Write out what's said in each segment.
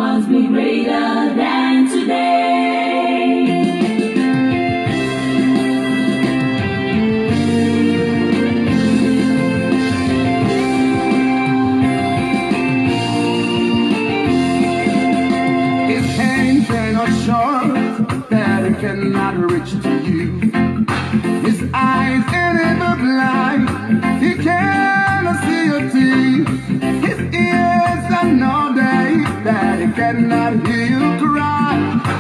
must be greater than today. His hands are not short that it cannot reach to you. His eyes ain't ever blind, he cannot see your teeth. His ears are not deaf that he cannot hear you cry.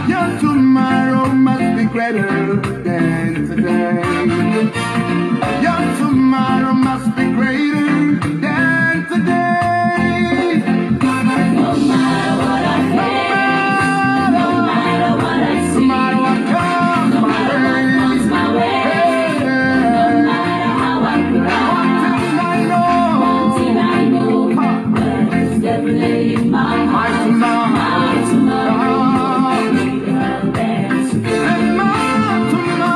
Your tomorrow must be greater than today. Your tomorrow must be greater than today. No matter what I face, no matter what I see, No matter what comes my way, my way, no matter how I cry, one thing I know, there's definitely in my heart, my tomorrow will be greater than today. and my tomorrow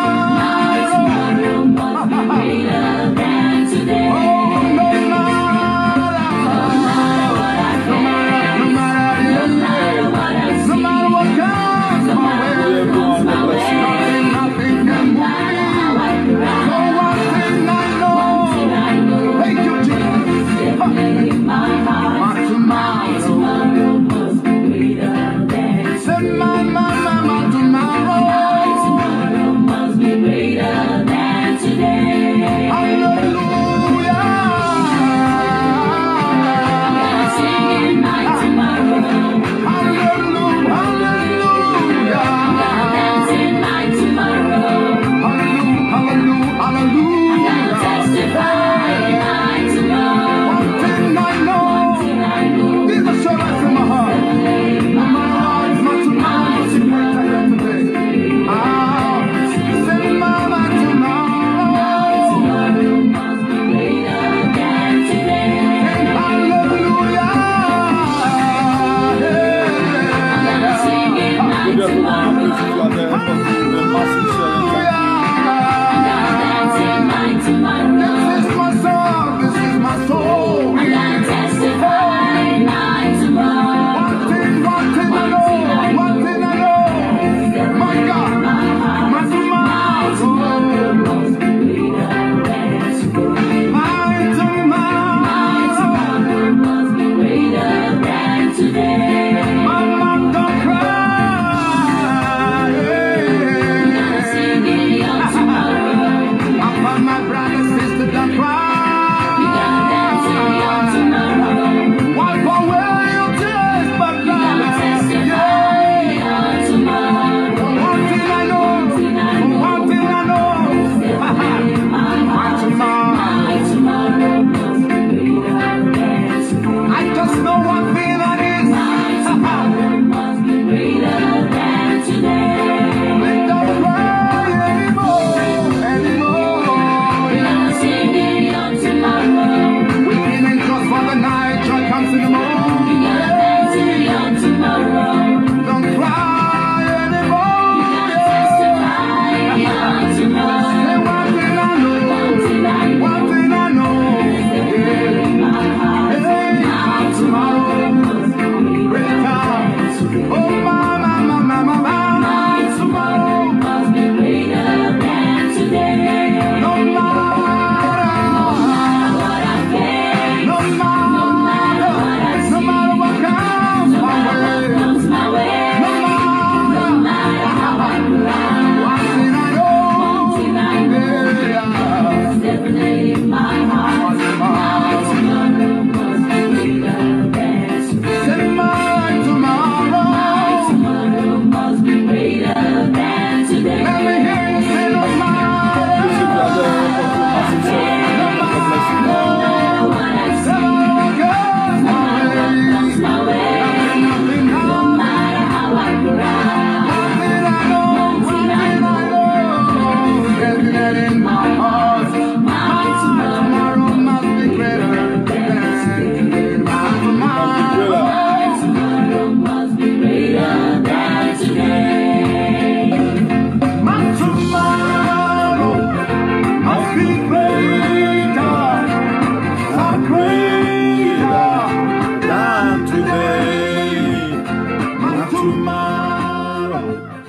tomorrow.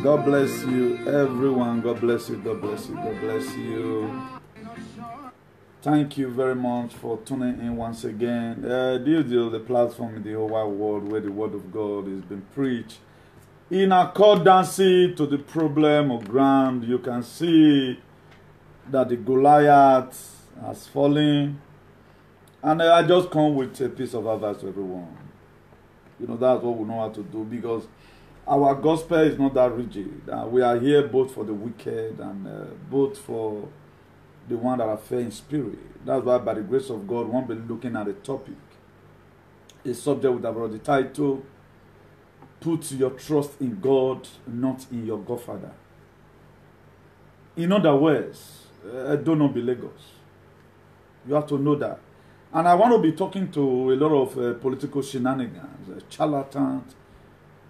God bless you, everyone. God bless you. God bless you. God bless you. Thank you very much for tuning in once again. This is the platform in the whole wide world where the word of God is being preached in accordance to the problem of ground. You can see that the Goliath has fallen, and I just come with a piece of advice to everyone. You know, that's what we know how to do, because our gospel is not that rigid. We are here both for the wicked and both for the one that are fair in spirit. That's why, by the grace of God, one will be looking at a topic, a subject with about the title, "Put your trust in God, not in your godfather." In other words, do not be Lagos. You have to know that. And I want to be talking to a lot of political shenanigans, charlatans,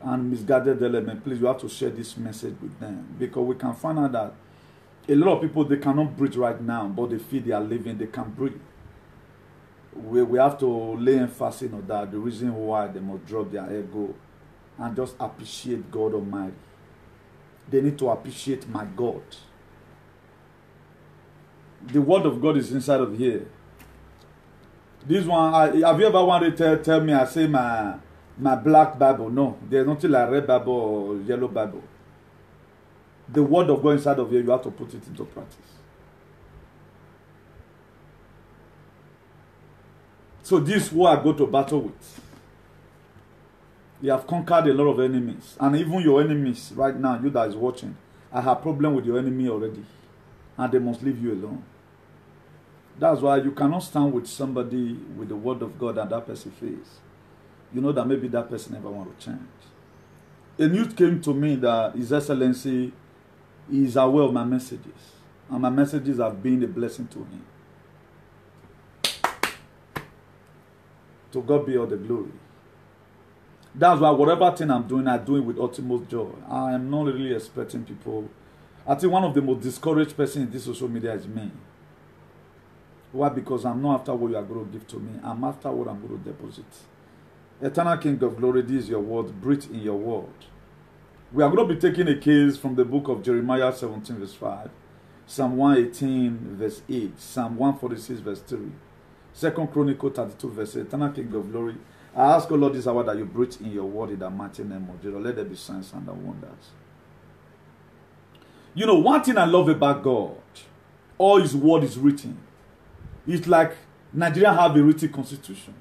and misguided elements. Please, you have to share this message with them, because we can find out that a lot of people, they cannot breathe right now, but they feel they are living, they can breathe. We have to lay emphasis on that, the reason why they must drop their ego and just appreciate God Almighty. They need to appreciate my God. The word of God is inside of here. This one, have you ever wanted to tell me, I say my black Bible? No, there's nothing like red Bible or yellow Bible. The word of God inside of here, you have to put it into practice. So this is what I go to battle with. You have conquered a lot of enemies. And even your enemies right now, you that is watching, I have problem with your enemy already. And they must leave you alone. That's why you cannot stand with somebody with the word of God and that person face. You know that maybe that person never want to change. A news came to me that His Excellency is aware of my messages. And my messages have been a blessing to him. To God be all the glory. That's why whatever thing I'm doing, I do it with utmost joy. I am not really expecting people. I think one of the most discouraged persons in this social media is me. Why? Because I'm not after what you are going to give to me. I'm after what I'm going to deposit. Eternal King of Glory, this is your word. Breathe in your word. We are going to be taking a case from the book of Jeremiah 17 verse 5, Psalm 118 verse 8, Psalm 146 verse 3, 2 Chronicles 32 verse 8. Eternal King of Glory, I ask, O Lord, this hour that you breathe in your word in the mighty name of Jesus. Let there be signs and wonders. You know, one thing I love about God, all His word is written. It's like Nigeria have a written constitution.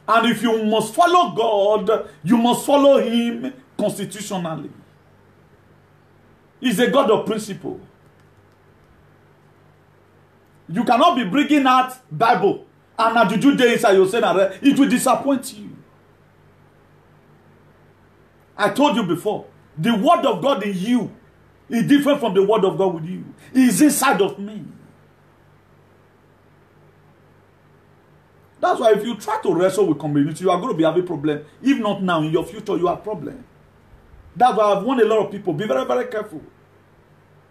And if you must follow God, you must follow Him constitutionally. He's a God of principle. You cannot be bringing out Bible and at the day inside you say that it will disappoint you. I told you before, the word of God in you is different from the word of God with you. It is inside of me. That's why if you try to wrestle with community, you are going to be having a problem. If not now, in your future, you have a problem. That's why I've warned a lot of people. Be very, very careful.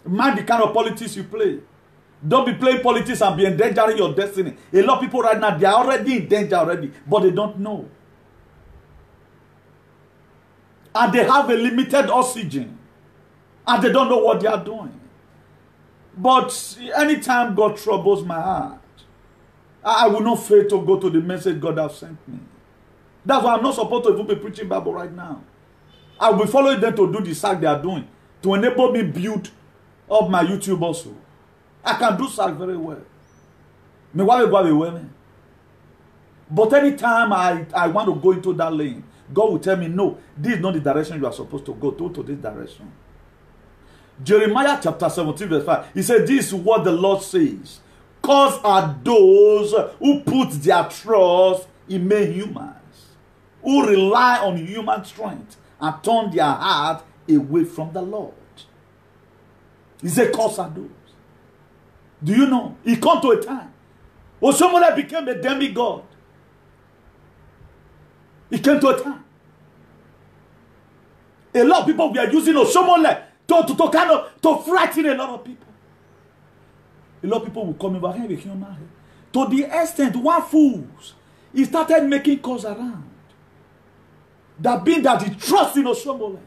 Mind the kind of politics you play. Don't be playing politics and be endangering your destiny. A lot of people right now, they are already in danger already, but they don't know. And they have a limited oxygen. And they don't know what they are doing. But anytime God troubles my heart, I will not fail to go to the message God has sent me. That's why I'm not supposed to even be preaching Bible right now. I will be following them to do the sack they are doing, to enable me build up my YouTube also. I can do sack very well. But anytime I want to go into that lane, God will tell me, no, this is not the direction you are supposed to go to this direction. Jeremiah chapter 17 verse 5, he said, this is what the Lord says. Cause are those who put their trust in mere humans, who rely on human strength and turn their heart away from the Lord. He said, cause are those. Do you know? It come to a time Osomole became a demigod. It came to a time. A lot of people were using Osomole to frighten a lot of people. A lot of people will come over here with human. To the extent, one fools, he started making calls around. That being that he trusts in Oshiomhole.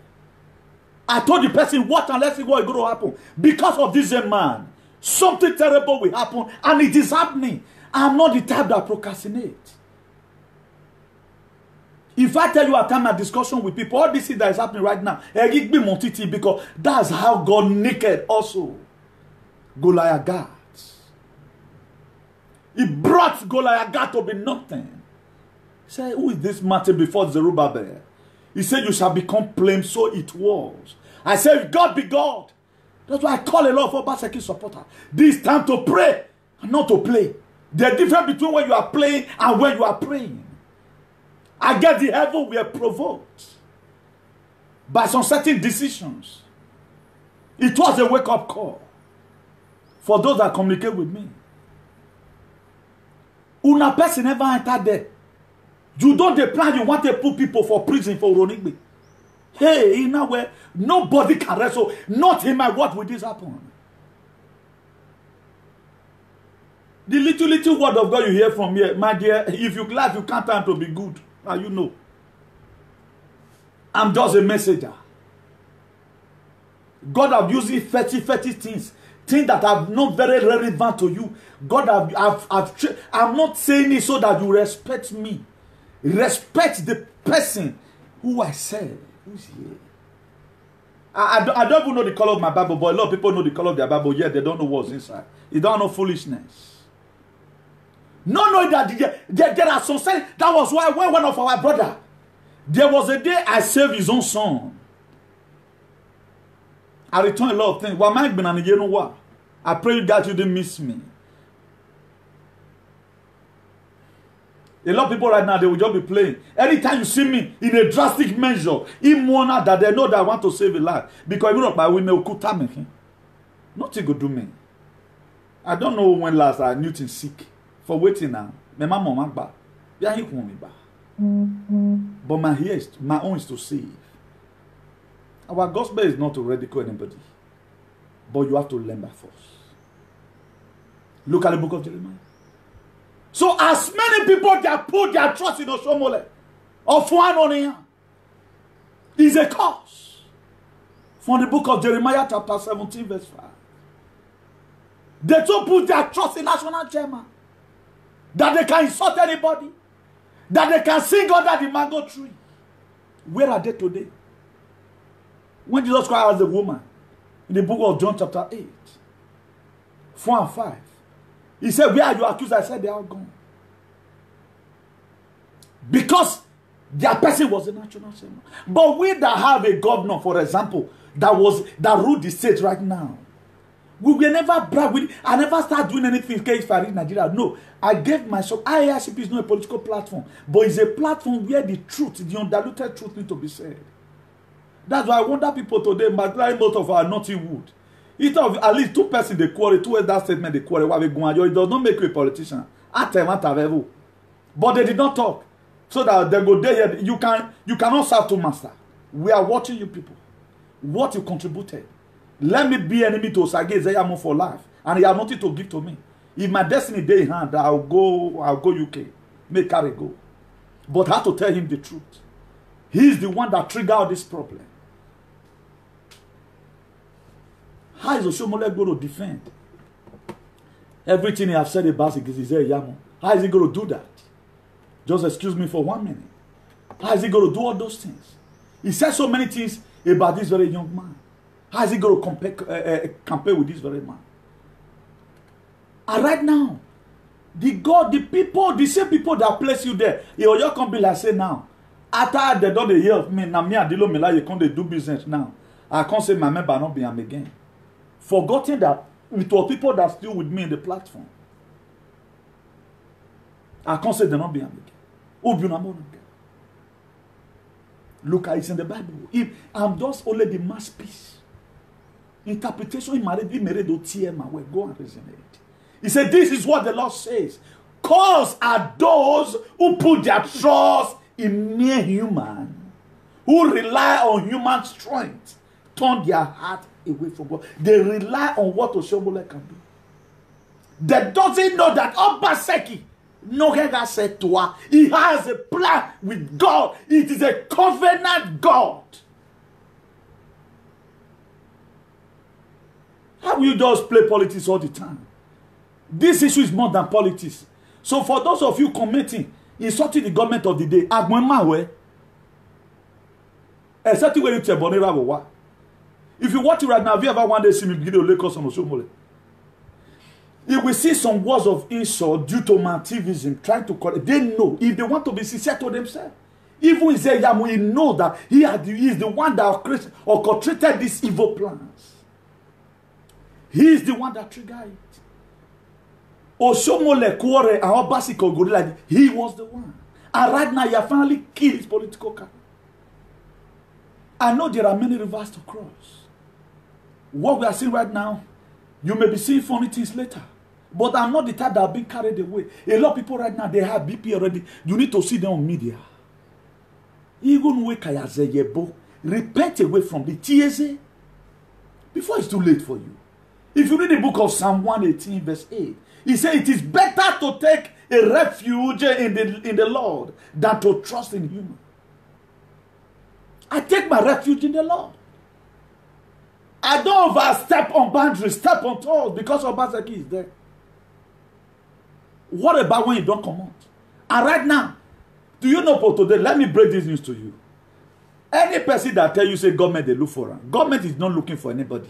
I told the person, what and let's see what is going to happen. Because of this man, something terrible will happen, and it is happening. I'm not the type that procrastinate. If I tell you I come a discussion with people, all this that is happening right now, because that's how God naked also Goliath. He brought Goliath to be nothing. He said, who is this matter before Zerubbabel? He said, you shall become plain, so it was. I said, God be God. That's why I call a lot of Obaseki supporters. This time to pray and not to play. There's difference between when you are playing and when you are praying. I get the heaven we are provoked by some certain decisions. It was a wake-up call for those that communicate with me. Una person never entered there. You don't plan you want to put people for prison for Ronigbe. Hey, in a way, nobody can wrestle. Not in my what will this happen? The little word of God you hear from here, my dear, if you laugh, you can't time to be good. Now you know. I'm just a messenger. God have used it 30 things that are not very relevant to you. God I'm not saying it so that you respect me. Respect the person who I said. Who's here? I don't even know the color of my Bible, but a lot of people know the color of their Bible, yet they don't know what's inside. They don't know foolishness. No, that there are some signs. That was why when one of our brother, there was a day I saved his own son. I returned a lot of things. Well, Mike been and you know what? I pray you that you didn't miss me. A lot of people right now, they will just be playing. Anytime you see me in a drastic measure, in one that they know that I want to save a life. Because you know, by we may kuta me. Nothing go do me. I don't know when last I Newton sick. For waiting now. My mama back. Yeah, he won't me back. But my own is to save. Our gospel is not to ridicule anybody. But you have to learn by force. Look at the book of Jeremiah. So as many people that put their trust in Oshiomhole of one on here is a curse. From the book of Jeremiah chapter 17 verse 5. They don't put their trust in national chairman. That they can insult anybody. That they can sing under the mango tree. Where are they today? When Jesus Christ asked the woman in the book of John chapter 8, 4 and 5. He said, where are you accused? I said, they are gone. Because their person was a national chairman. But we that have a governor, for example, that ruled the state right now, we will never brag with it. I never start doing anything if I read Nigeria. No, I gave myself. IACP is not a political platform, but it's a platform where the truth, the undiluted truth, need to be said. That's why I wonder people today, McLaren, most of our naughty wood. It of at least 2 persons they quarrel, 2 that statement they quarrel. It does not make you a politician. But they did not talk. So that they go there, you cannot serve 2 masters. We are watching you people. What you contributed. Let me be enemy to Osage Zeyamo for life. And he has nothing to give to me. If my destiny day in hand, I'll go UK. Make carry go. But I have to tell him the truth. He's the one that triggered this problem. How is Oshiomhole going to defend everything he has said about Yamo? How is he going to do that? Just excuse me for 1 minute. How is he going to do all those things? He said so many things about this very young man. How is he going to compare with this very man? And right now, the same people that place you there, you can't be like say now. After they don't hear of me, now me and Dilo Mila, you can't do business now. I can't say my member not be am again. Forgetting that it was people that still with me in the platform. I can't say they not be am again. Look at it in the Bible. If I'm just only the masterpiece. Interpretation in Married do TM away. Go and resonate. He said, this is what the Lord says. Cause are those who put their trust in mere human, who rely on human strength, turn their heart away from God. They rely on what Oshiomhole can do. They doesn't know that Obaseki No Hega said to her, he has a plan with God. It is a covenant God. How will you just play politics all the time? This issue is more than politics. So for those of you committing, insulting the government of the day, if you watch it right now, have you ever one day seen me begin to Lagos on Osomole? You will see some words of insult due to activism trying to call it. They know if they want to be sincere to themselves. Even Isaiah, he know that he is the one that orchestrated these evil plans. He is the one that triggered it. Osomole Kwore and Obasiko Gorilla, he was the one. And right now, he has finally killed his political career. I know there are many rivers to cross. What we are seeing right now, you may be seeing funny things later. But I'm not the type that have been carried away. A lot of people right now, they have BP already. You need to see them on media. Even when repent away from the TSA before it's too late for you. If you read the book of Psalm 118, verse 8, he said it is better to take a refuge in the Lord than to trust in human. I take my refuge in the Lord. I don't overstep on boundaries, step on toes because Obaseki is there. What about when you don't come out? And right now, do you know for today, let me break this news to you. Any person that tell you say government they look for them, government is not looking for anybody.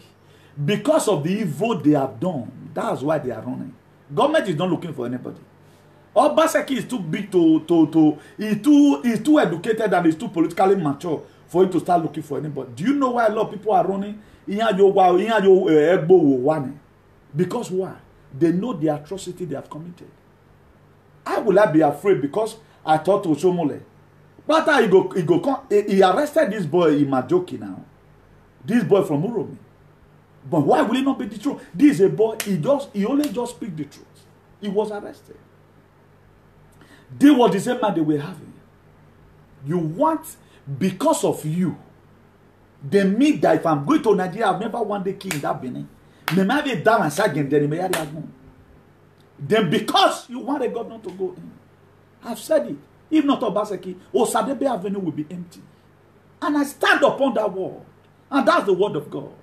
Because of the evil they have done, that's why they are running. Government is not looking for anybody. Obaseki is too big he's too educated and he's too politically mature for him to start looking for anybody. Do you know why a lot of people are running? Because why? They know the atrocity they have committed. I will not be afraid because I thought to Osomole. But he arrested this boy in Majoki now. This boy from Uromi. But why will it not be the truth? This is a boy, he only just speak the truth. He was arrested. They were the same man they were having. You want, because of you, they mean that if I'm going to Nigeria, I've never one day king that Benin. Then because you want a governor to go in, I've said it. If not Obaseki, Osadebe Avenue will be empty. And I stand upon that word. And that's the word of God.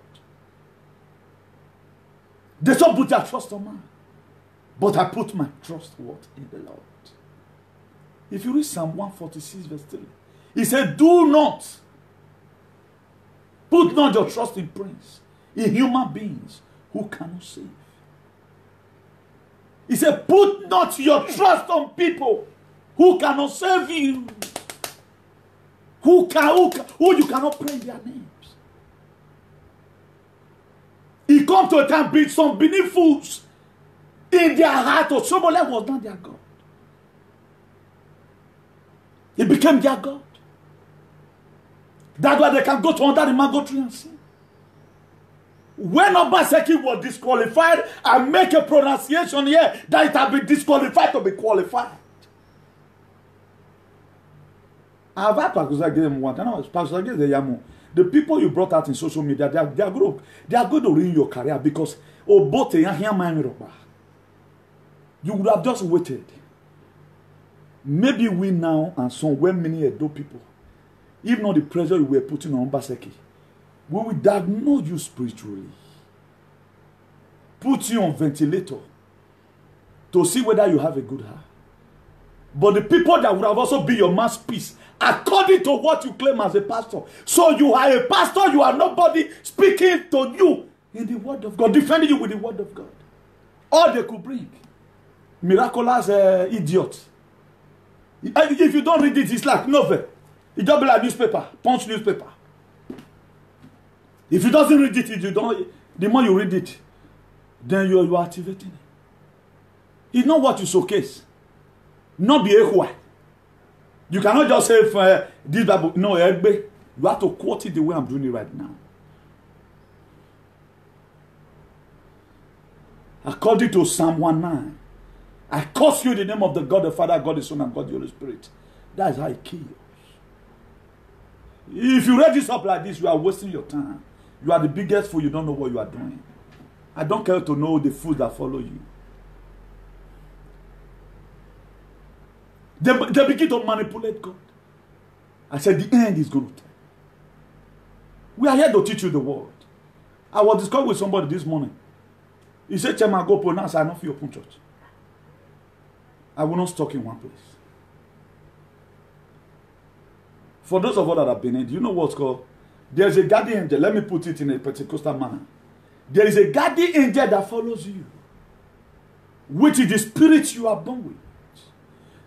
They don't put their trust on man. But I put my trust in the Lord. If you read Psalm 146 verse 3, he said, do not put not your trust in prince, in human beings who cannot save. He said, put not your trust on people who cannot save you. Who you cannot pray their names. He come to a time being some beneath fools in their heart, or somebody was not their God. He became their God. That's why they can go to under the mango tree and sin. When Obaseki was disqualified, I make a pronunciation here that it has been disqualified to be qualified. I've had Pastor them one time. Pastor the people you brought out in social media, they are going to ruin your career because you would have just waited. Maybe we now and some many Edo people, if not the pressure you were putting on Obaseki, we will diagnose you spiritually. Put you on ventilator to see whether you have a good heart. But the people that would have also been your mouthpiece, according to what you claim as a pastor. So you are a pastor, you are nobody speaking to you in the word of God, defending you with the word of God. All they could bring. Miraculous idiots. If you don't read it, it's like novel. It just be like newspaper, Punch newspaper. If you doesn't read it, you don't. The more you read it, then you are activating it. It's not what you showcase. Not be a You cannot just say this Bible. No, you have to quote it the way I'm doing it right now. According to Psalm 1:9, I curse you in the name of the God the Father, God the Son, and God the Holy Spirit. That is how it kills. If you read this up like this, you are wasting your time. You are the biggest fool. You don't know what you are doing. I don't care to know the fools that follow you. They begin to manipulate God. I said, the end is going to turn. We are here to teach you the word. I was discussing with somebody this morning. He said, Chema, go pronounce, I not feel open church. I will not stuck in one place. For those of us that have been in, do you know what's called? There's a guardian angel. Let me put it in a Pentecostal manner. There is a guardian angel that follows you, which is the spirit you are born with.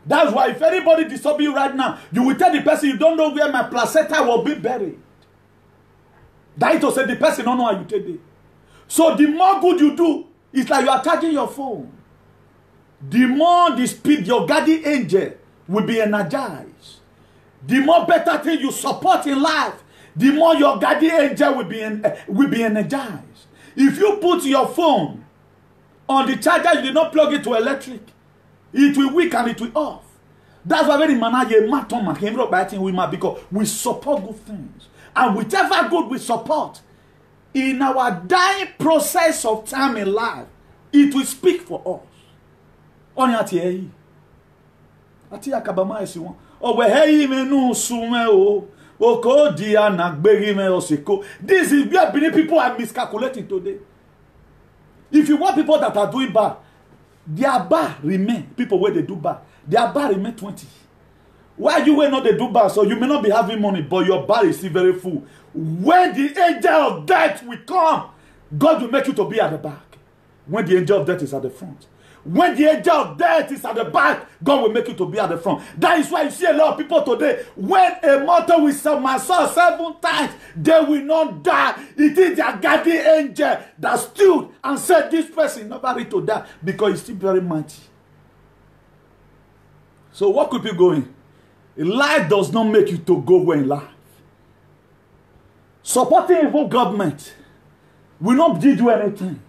That's why if anybody disturb you right now, you will tell the person, you don't know where my placenta will be buried. That to say the person don't know how you take it. So the more good you do, it's like you are charging your phone. The more the speed your guardian angel will be energized. The more better thing you support in life, the more your guardian angel will be energized. If you put your phone on the charger, you did not plug it to electric, it will weak and it will off. That's why very manager because we support good things. And whichever good we support, in our dying process of time in life, it will speak for us. On your tea. Atia kabama esiwon. Owe hey me nu sume o. Oko dia na gberi me osiko. This is where many people are miscalculating today. If you want people that are doing bad, their bar remain. People where they do bad, their bar remain 20. Why you will not they do bad? So you may not be having money, but your bar is still very full. When the angel of death will come, God will make you to be at the back. When the angel of death is at the front. When the angel of death is at the back, God will make you to be at the front. That is why you see a lot of people today. When a mortal will somersault 7 times, they will not die. It is their guardian angel that stood and said, this person never ready to die because he's still very mighty. So what could be going? Life does not make you to go where in life. Supporting evil government will not give you anything.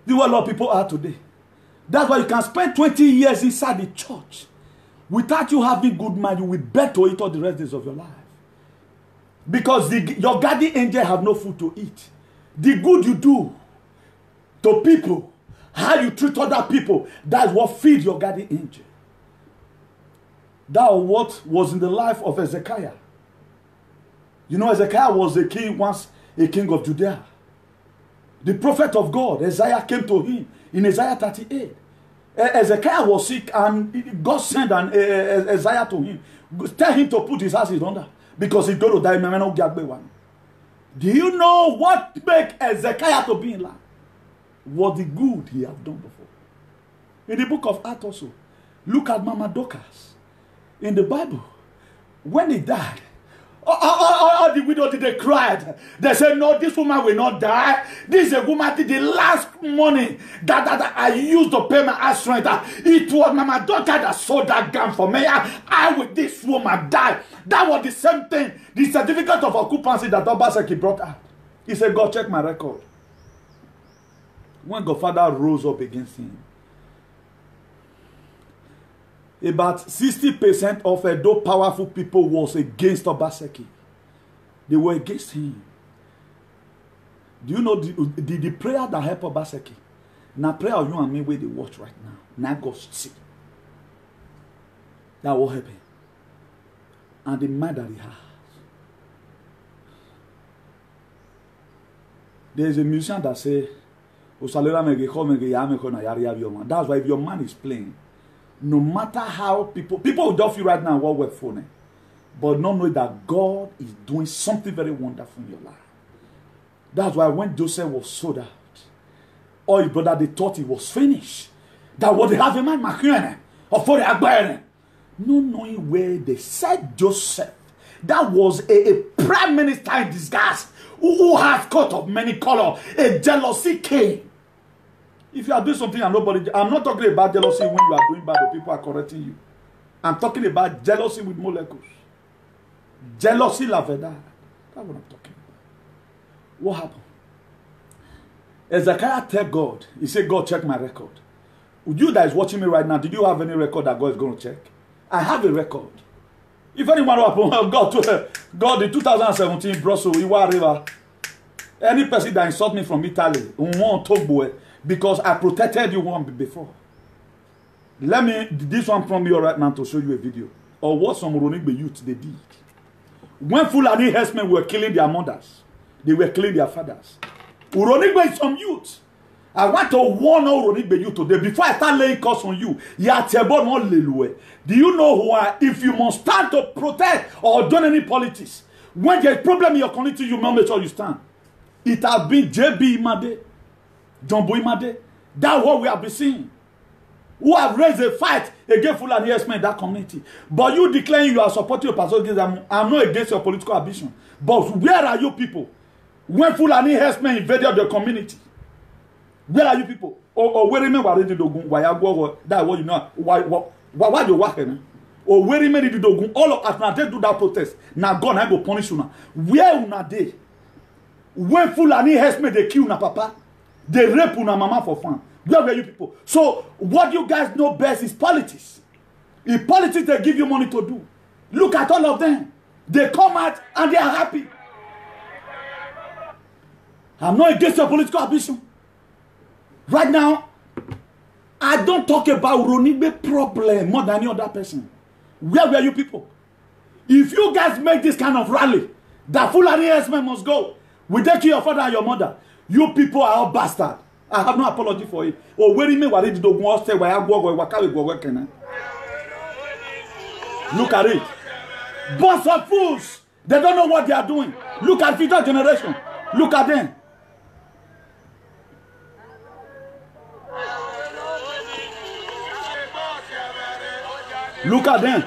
You know what a lot of people are today. That's why you can spend 20 years inside the church without you having good mind. You will beg to eat all the rest of your life. Because your guardian angel have no food to eat. The good you do to people, how you treat other people, that's what feeds your guardian angel. That was what was in the life of Hezekiah. You know, Hezekiah was a king, once a king of Judea. The prophet of God, Isaiah, came to him in Isaiah 38. Hezekiah was sick and God sent Isaiah to him. Tell him to put his ashes under because he's going to die. Do you know what made Hezekiah to be in life? What the good he had done before. In the book of Acts also, look at Mama Dorcas. In the Bible, when he died, all the widows they cried. They said, no, this woman will not die. This is a woman did the last money that I used to pay my house rent. It was Mama Dorcas that sold that gun for me. I with this woman die. That was the same thing. The certificate of occupancy that Obaseki brought out. He said, God, check my record. When Godfather rose up against him, about 60% of those powerful people was against Obaseki. They were against him. Do you know the prayer that helped Obaseki? Now prayer you and me where they watch right now. Now God see. That will happen. And the mind that he has. There is a musician that say, that's why if your man is playing, no matter how people will just feel right now what we're phoning, but not know that God is doing something very wonderful in your life. That's why when Joseph was sold out, all his brother they thought he was finished. That what they have in mind, or for the Agbayane. No knowing where they said Joseph. That was a prime minister in disguise who has coat of many colors. A jealousy came. If you are doing something and nobody, I'm not talking about jealousy when you are doing bad or people are correcting you. I'm talking about jealousy with molecules. Jealousy la verdad. That's what I'm talking about. What happened? Hezekiah tell God, he said, God, check my record. You that is watching me right now, did you have any record that God is going to check? I have a record. If anyone God in 2017 Brussels, Iwa River, any person that insult me from Italy, won't talk boy. Because I protected you one before. Let me, this one from you right now to show you a video of what some Uronigbe youth they did. When Fulani herdsmen were killing their mothers, they were killing their fathers. Uronigbe is some youth. I want to warn all Uronigbe youth today, before I start laying curse on you, do you know who if you must stand to protect or join any politics, when there's a problem in your community, you must make sure you stand. It has been JB Imade, Jumbo Imade. That's what we have been seeing. Who have raised a fight against Fulani herdsmen in that community. But you declaring you are supporting your person against them. I'm not against your political ambition. But where are you people? When Fulani herdsmen invaded the community, where are you people? Or where remain already dogun? Why go that what you know? Why you working? Or where remain the dogun? All of us now they do that protest. Now God I go punish you now. Where una dey? When Fulani herdsmen they kill na papa, they rape una mama for fun. Where were you people? So what you guys know best is politics. In politics they give you money to do. Look at all of them. They come out and they are happy. I'm not against your political ambition. Right now, I don't talk about Uronigbe problem more than any other person. Where were you people? If you guys make this kind of rally, that Fulani herdsmen must go, we take your father and your mother. You people are all bastards. I have no apology for it. Oh, where you mean what did you say? Look at it. Bunch of fools. They don't know what they are doing. Look at future generation. Look at them. Look at them.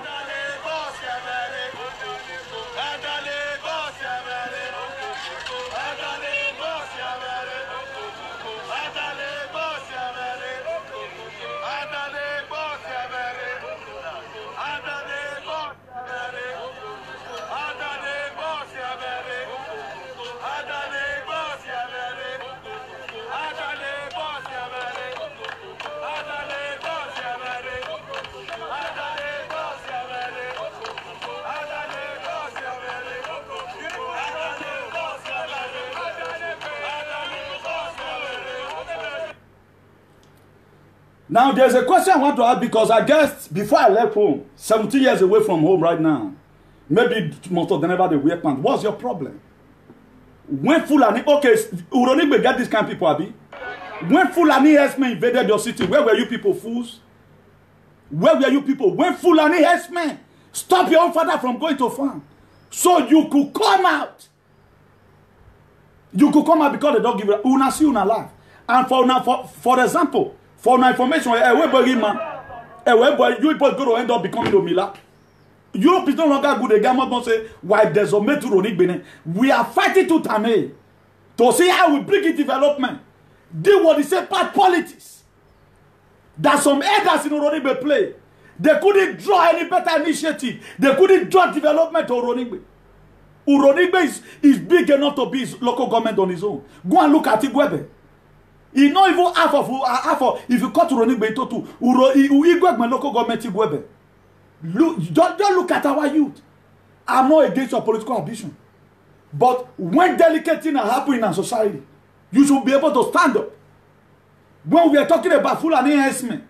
Now, there's a question I want to ask because I guess before I left home, 17 years away from home right now, maybe most of them never they wear pants. What's your problem? When Fulani, okay, Uronigbe get this kind of people, Abi. When Fulani herdsmen invaded your city, where were you people fools? Where were you people? When Fulani herdsmen stop your own father from going to farm, so you could come out. You could come out because they don't give you una see una life. And for example, for my information, you people go to end up becoming Omila. Europe is no longer good. The government don't say why there's a method on it. We are fighting to Tame to see how we bring it development. Deal what they say part politics. That some elders in Uronigbe play. They couldn't draw any better initiative. They couldn't draw development to Uronigbe. Uronigbe is big enough to be his local government on his own. Go and look at Igwebe. He's not even half of if you cut Uronigbe to Igwebe local government Igwebe. Don't look at our youth. I'm not against your political ambition. But when delicate things are happening in our society, you should be able to stand up. When we are talking about Fulani herdsmen,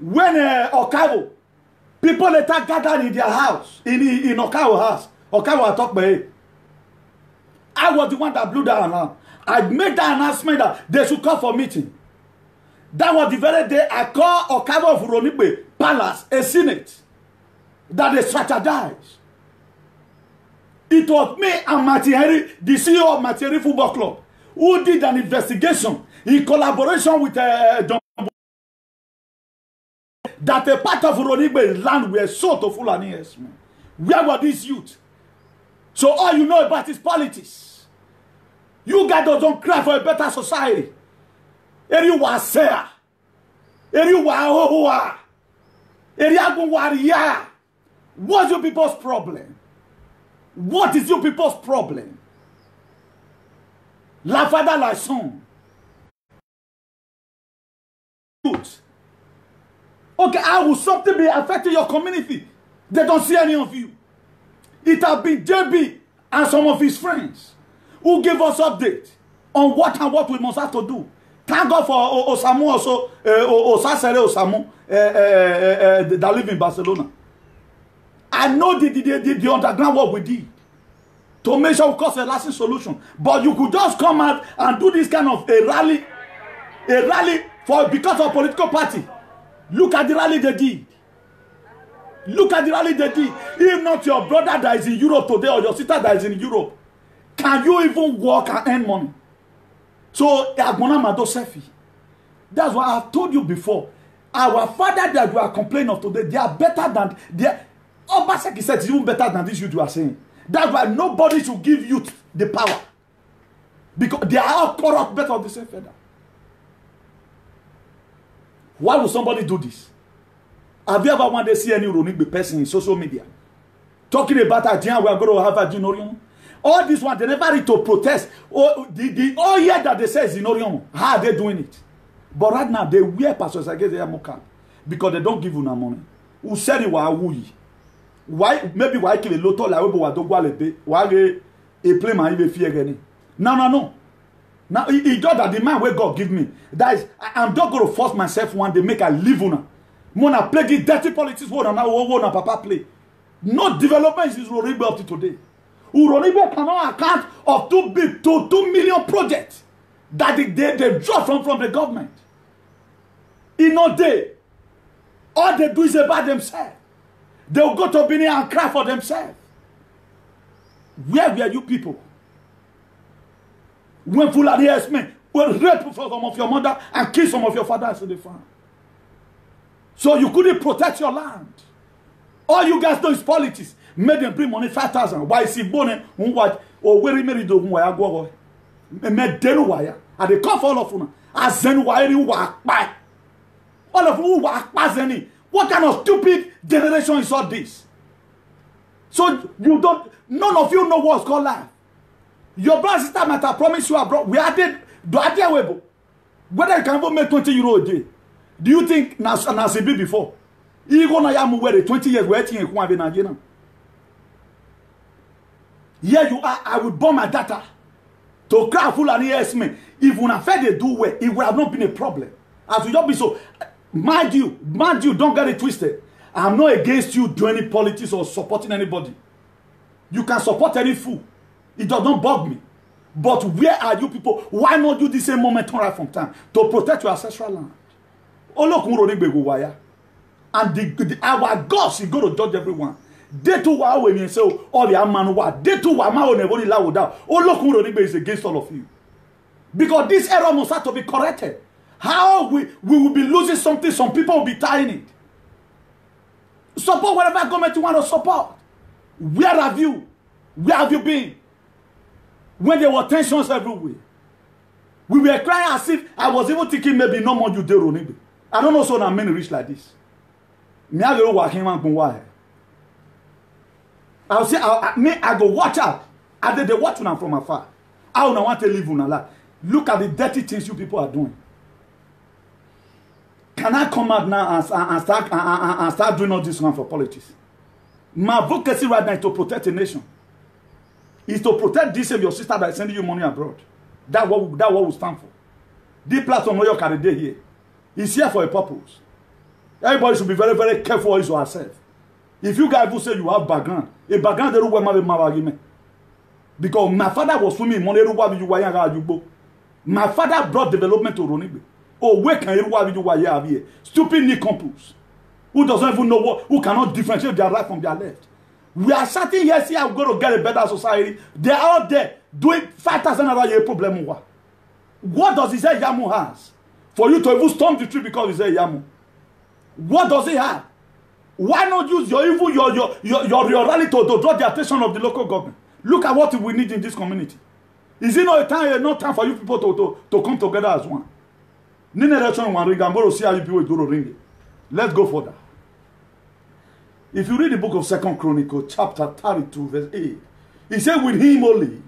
when Okavo, people later gathered in their house, in Okavo house, Okavo I talk about it. I was the one that blew that alarm. I made that announcement that they should call for meeting. That was the very day I called Okavo of Uronigbe Palace, a senate, that they strategized. It was me and Martin Henry, the CEO of Martin Henry Football Club, who did an investigation in collaboration with John, that a part of Uronigbe's land were sold to Fulani herdsmen. Where were these youth? So all you know about is politics. You guys don't cry for a better society. Eri wa sea. Eri wa hoa. Eri agun waria. What's your people's problem? What is your people's problem? La father, la son. Okay, how will something be affecting your community? They don't see any of you. It has been JB and some of his friends who give us update on what and what we must have to do. Thank God for Osamu also, Osasere Osamu, that live in Barcelona. I know the underground work we did to make sure we cause a lasting solution. But you could just come out and do this kind of a rally for because of political party. Look at the rally they did. Look at the rally they did. If not your brother that is in Europe today or your sister that is in Europe, can you even work and earn money? So, that's what I've told you before. Our father that we are complaining of today, they are better than Obaseki said it's even better than this you are saying. That's why nobody should give youth the power. Because they are all corrupt better of the same feather. Why would somebody do this? Have you ever wanted to see any Ronigbe person in social media talking about a we are going to have a Ginorium? All this one, they never read to protest. All year that they say is Ginorium. How are they doing it? But right now, they wear pastors against their mock because they don't give you no money. Who said it was why? Maybe why kill a lotto like we do why a play my even fear again? No. Now he got that the man where God give me. That is, I'm not going to force myself one day make a live on. Mona play the dirty politics one and now papa play. No development is Uronibe up to today. Uronibe cannot account of 2 million projects that they draw from the government. In no day, all they do is about themselves. They will go to Benin and cry for themselves. Where were you people? When Fulani men will rape some of your mother and kill some of your fathers in the farm. So you couldn't protect your land. All you guys do is politics. Made them bring money 5,000. Why is he born? Or where he married the wire go? Made denu wire. And they come for all of them. As then wire you walk by. All of you walk by any. What kind of stupid generation is all this? So you don't. None of you know what's called life. Your brother and sister might have promised you abroad. We added. Whether you can even make 20 euro a day. Do you think Nasibi before? He gonna yamu where 20 years waiting in Nigeria. Here you are. I will burn my data to cry full and yes me. If when I fed they do well, it would have not been a problem. As you don't be so. Mind you, don't get it twisted. I'm not against you doing any politics or supporting anybody. You can support any fool. It does not bug me. But where are you people? Why not do the same moment right from time to protect your ancestral land? And our gods is going to judge everyone. They too are when you say, oh, the man, what? They too are my own everybody loud down. Is against all of you. Because this error must have to be corrected. How we will be losing something, some people will be tying it. Support whatever government you want to support. Where have you? Where have you been? When there were tensions everywhere. We were crying as if I was even thinking maybe no more you do. I don't know so that many rich like this. I'll say I go watch out. I did the watching from afar. I don't want to live on a lot. Look at the dirty things you people are doing. Can I come out now and start doing all this one for politics? My advocacy right now is to protect a nation. Is to protect this and your sister that is sending you money abroad. That's what we stand for. This platform where you carry day here is here for a purpose. Everybody should be very, very careful with yourself. If you guys will say you have background, a background they don't want my argument. Because my father was swimming money. My father brought development to Ronigbe. Oh, where can you have here? Stupid Nicompus. Who doesn't even know who cannot differentiate their right from their left. We are sitting here saying I'm going to get a better society. They are out there doing 5,000 a year problem. What does he say Yamu has? For you to even storm the tree because he say Yamu. What does he have? Why not use your rally to draw the attention of the local government? Look at what we need in this community. Is it not time for you people to come together as one? Let's go further. If you read the book of 2 Chronicles, chapter 32, verse 8, he said, with him only,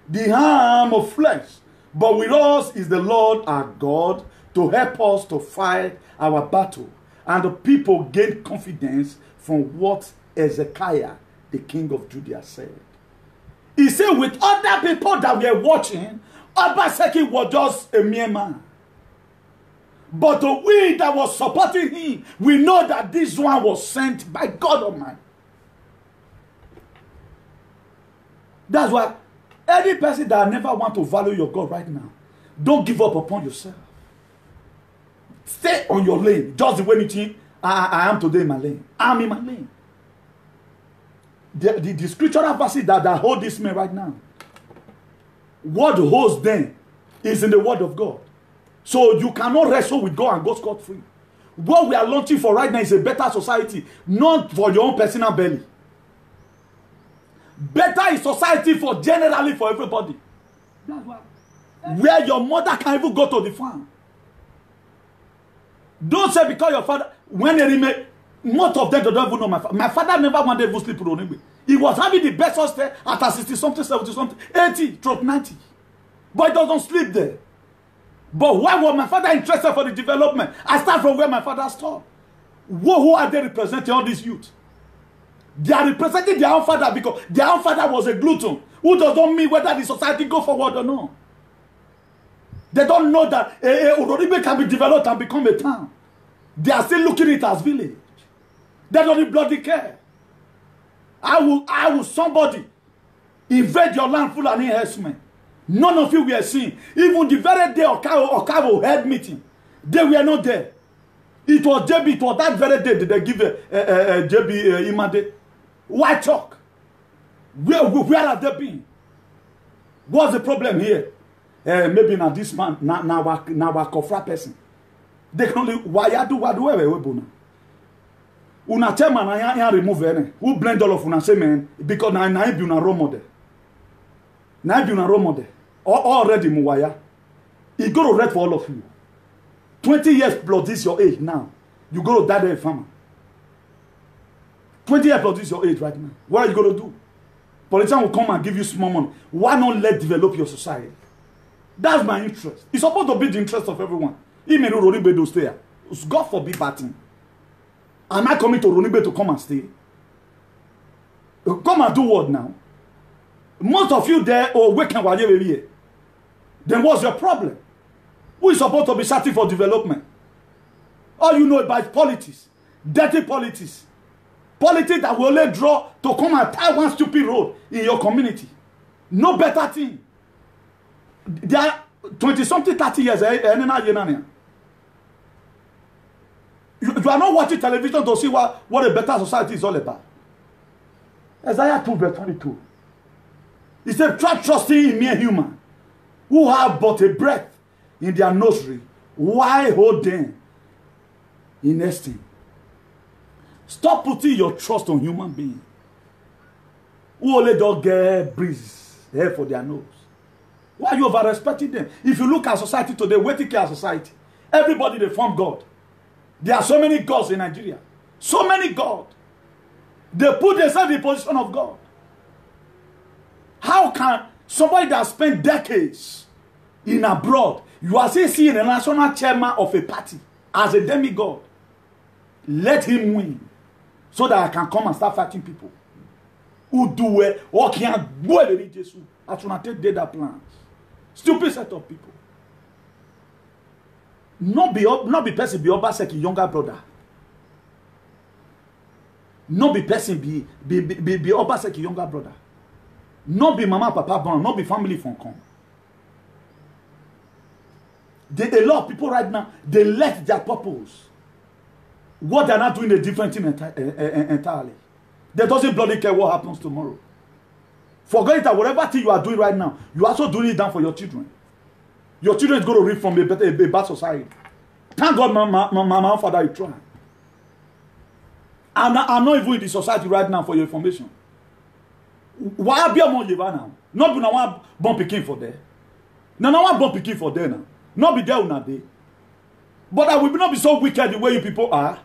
the arm of flesh, but with us is the Lord our God to help us to fight our battle. And the people gained confidence from what Hezekiah, the king of Judah, said. He said, with other people that were watching, Obaseki was just a mere man. But we that was supporting him, we know that this one was sent by God Almighty. That's why any person that never want to value your God right now, don't give up upon yourself. Stay on your lane, just the way you think I am today in my lane. I'm in my lane. The scriptural verses that hold this man right now, what holds them is in the word of God. So you cannot wrestle with God and go scot-free. What we are launching for right now is a better society, not for your own personal belly. Better is society for generally for everybody. That's why. Where your mother can even go to the farm. Don't say because your father, when they remain, most of them don't even know my father. My father never wanted to sleep with me. He was having the best hostel at 60 something, 70 something, 80, 90. But he doesn't sleep there. But why was my father interested for the development? I start from where my father stopped. Who are they representing all these youth? They are representing their own father because their own father was a glutton who does not mean whether the society go forward or not. They don't know that Uroribe can be developed and become a town. They are still looking at it as village. They don't even bloody care. I will somebody invade your land full of enhancement. None of you were seen. Even the very day Okavo head meeting, they were not there. It was JB, it was that very day that they give JB Imade. Why talk? Where have they been? What's the problem here? Maybe now this man, now a kofra person. They can only why do whatever. Una tell man I remove any. Who blend all of una say man because na be una role model. Na be una role model. Already muwaya. He go to red for all of you. 20 years plus this your age now. You go to die there farmer. 20 years plus this your age right now. What are you going to do? Politicians will come and give you small money. Why not let develop your society? That's my interest. It's supposed to be the interest of everyone. Even Ronibe to stay. God forbid bad thing. Am I coming to Ronibe to come and stay? Come and do what now? Most of you there or working while you're here. Then what's your problem? Who is supposed to be searching for development? All you know about politics. Dirty politics. Politics that will only draw to come and tie one stupid road in your community. No better thing. There are 20-something, 30 years. You are not watching television to see what a better society is all about. Isaiah 2 verse 22. He said, try trusting in mere human who have but a breath in their nursery. Why hold them in esteem? Stop putting your trust on human beings who only don't get breeze here for their nose. Why are you over-respecting them? If you look at society today, where take care of society? Everybody, they form God. There are so many gods in Nigeria. So many gods. They put themselves in the position of God. How can somebody that spent decades in abroad, you are still seeing a national chairman of a party as a demigod? Let him win so that I can come and start fighting people who do it or can't go to Jesus. I should not take data plans. Stupid set of people. Not be person be Obaseki younger brother. Not be person be Obaseki younger brother. Not be mama papa born. Not be family from come. A lot of people right now, they left their purpose. What they're not doing a different thing entirely. They doesn't bloody care what happens tomorrow. Forget that whatever thing you are doing right now, you are also doing it down for your children. Your children is going to read from a bad society. Thank God, my father, you try. I'm not even in the society right now for your information. Why be a more now? Not be now born picking for there. No one born picking for there now. Not be there una day. But I will not be so wicked the way you people are.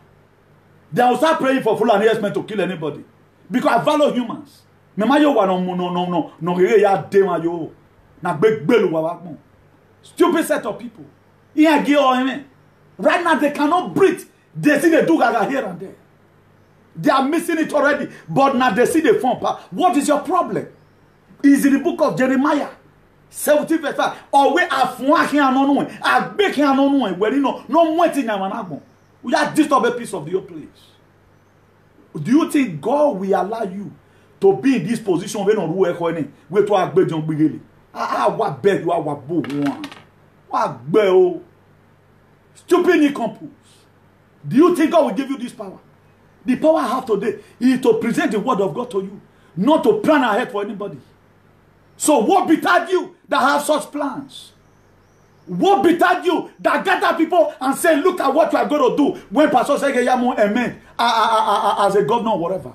They will start praying for full enhancement to kill anybody. Because I value humans. Stupid set of people. Right now they cannot breathe. They see the do gaga here and there. They are missing it already. But now they see the form. What is your problem? Is in the book of Jeremiah 70 verse 5. Or we are flanking on a baking on one where you know no waiting on. We are disturb a piece of the whole place. Do you think God will allow you to be in this position when on work on it? Where to act on bigly? What bed you are what book one? What bell? Stupid nicompools. Do you think God will give you this power? The power I have today is to present the word of God to you, not to plan ahead for anybody. So what betide you that have such plans? What betide you that gather people and say, look at what you are going to do when Pastor Segeyamo amen as a governor or whatever.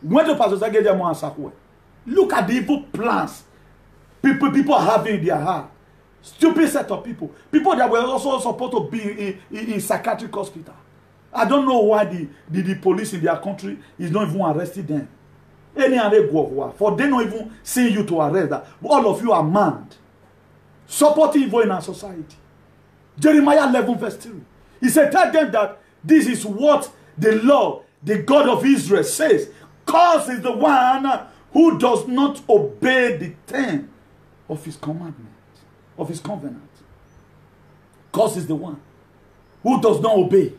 When the Pastor Segeyamo Asakwe. Look at the evil plans people are having in their heart. Stupid set of people. People that were also supposed to be in psychiatric hospital. I don't know why the police in their country is not even arresting them. Any other go for they not even seeing you to arrest that. All of you are mad. Supporting evil in our society. Jeremiah 11 verse 3. He said, tell them that this is what the Lord, the God of Israel says. Cursed is the one who does not obey the term of his commandment, of his covenant. Cursed is the one who does not obey.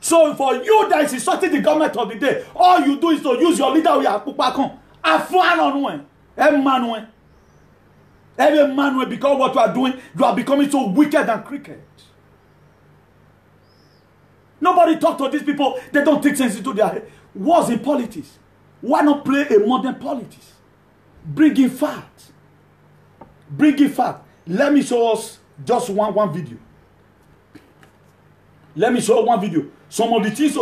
So for you that is insulting the government of the day, all you do is to use your leader with your pupakon. Every man, because what you are doing, you are becoming so wicked and cricket. Nobody talk to these people. They don't take sense into their head. Wars in politics. Why not play a modern politics? Bring in fact. Bring in fact. Let me show us just one video. Let me show one video. Some of the things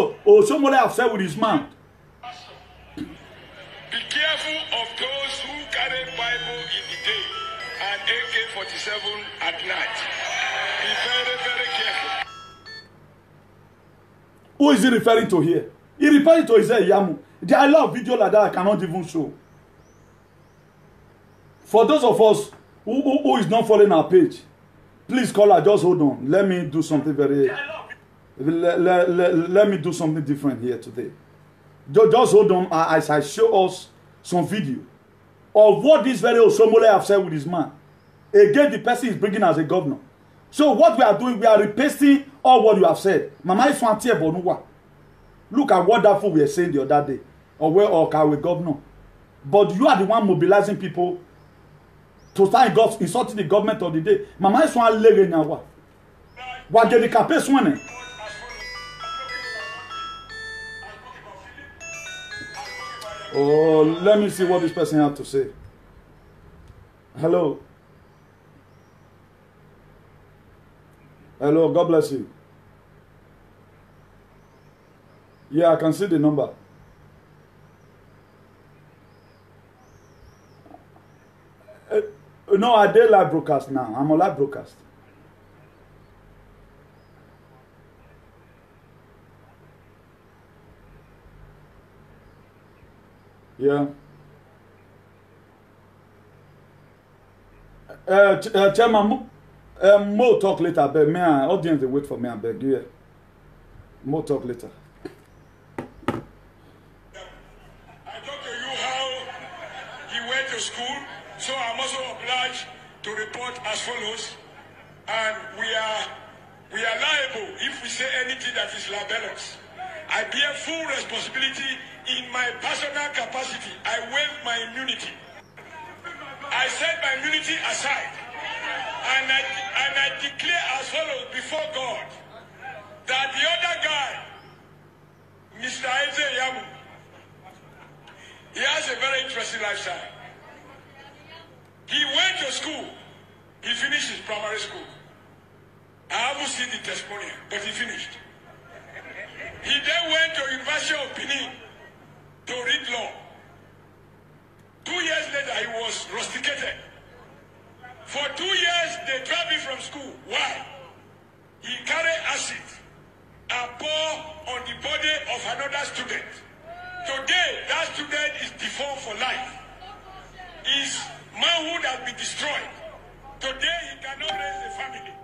somebody have said with his mouth. Be careful of those who carry Bible in the day and AK-47 at night. Be very, very careful. Who is he referring to here? He referring to Isaiah Yamu. There are a lot of videos like that I cannot even show. For those of us who is not following our page, please call her. Just hold on. Let me do something very... Let me do something different here today. Just hold on as I show us some video of what this very Osomole have said with his man. Again, the person is bringing as a governor. So what we are doing, we are repasting all what you have said. Mama is one tier Bonuwa. Look at what that fool we were saying the other day. Or where or Kawe governor. But you are the one mobilizing people to start insulting the government of the day. Mama is one lege now. What get the capes one? Oh, let me see what this person had to say. Hello. Hello, God bless you. Yeah, I can see the number. No, I did live broadcast now. I'm on live broadcast. Yeah. Chairman, more talk later. But me, audience, they wait for me. I beg you. More talk later. I talked to you how he went to school, so I'm also obliged to report as follows. And we are liable if we say anything that is libelous. I bear full responsibility in my personal capacity. I waive my immunity. I set my immunity aside. And I declare as follows before God that the other guy, Mr. Isaiah Yamu, he has a very interesting lifestyle. He went to school. He finished his primary school. I haven't seen the testimonial, but he finished. He then went to University of Benin to read law. 2 years later, he was rusticated. For 2 years, they dropped him from school. Why? He carried acid and pour on the body of another student. Today, that student is deformed for life. His manhood has been destroyed. Today, he cannot raise a family.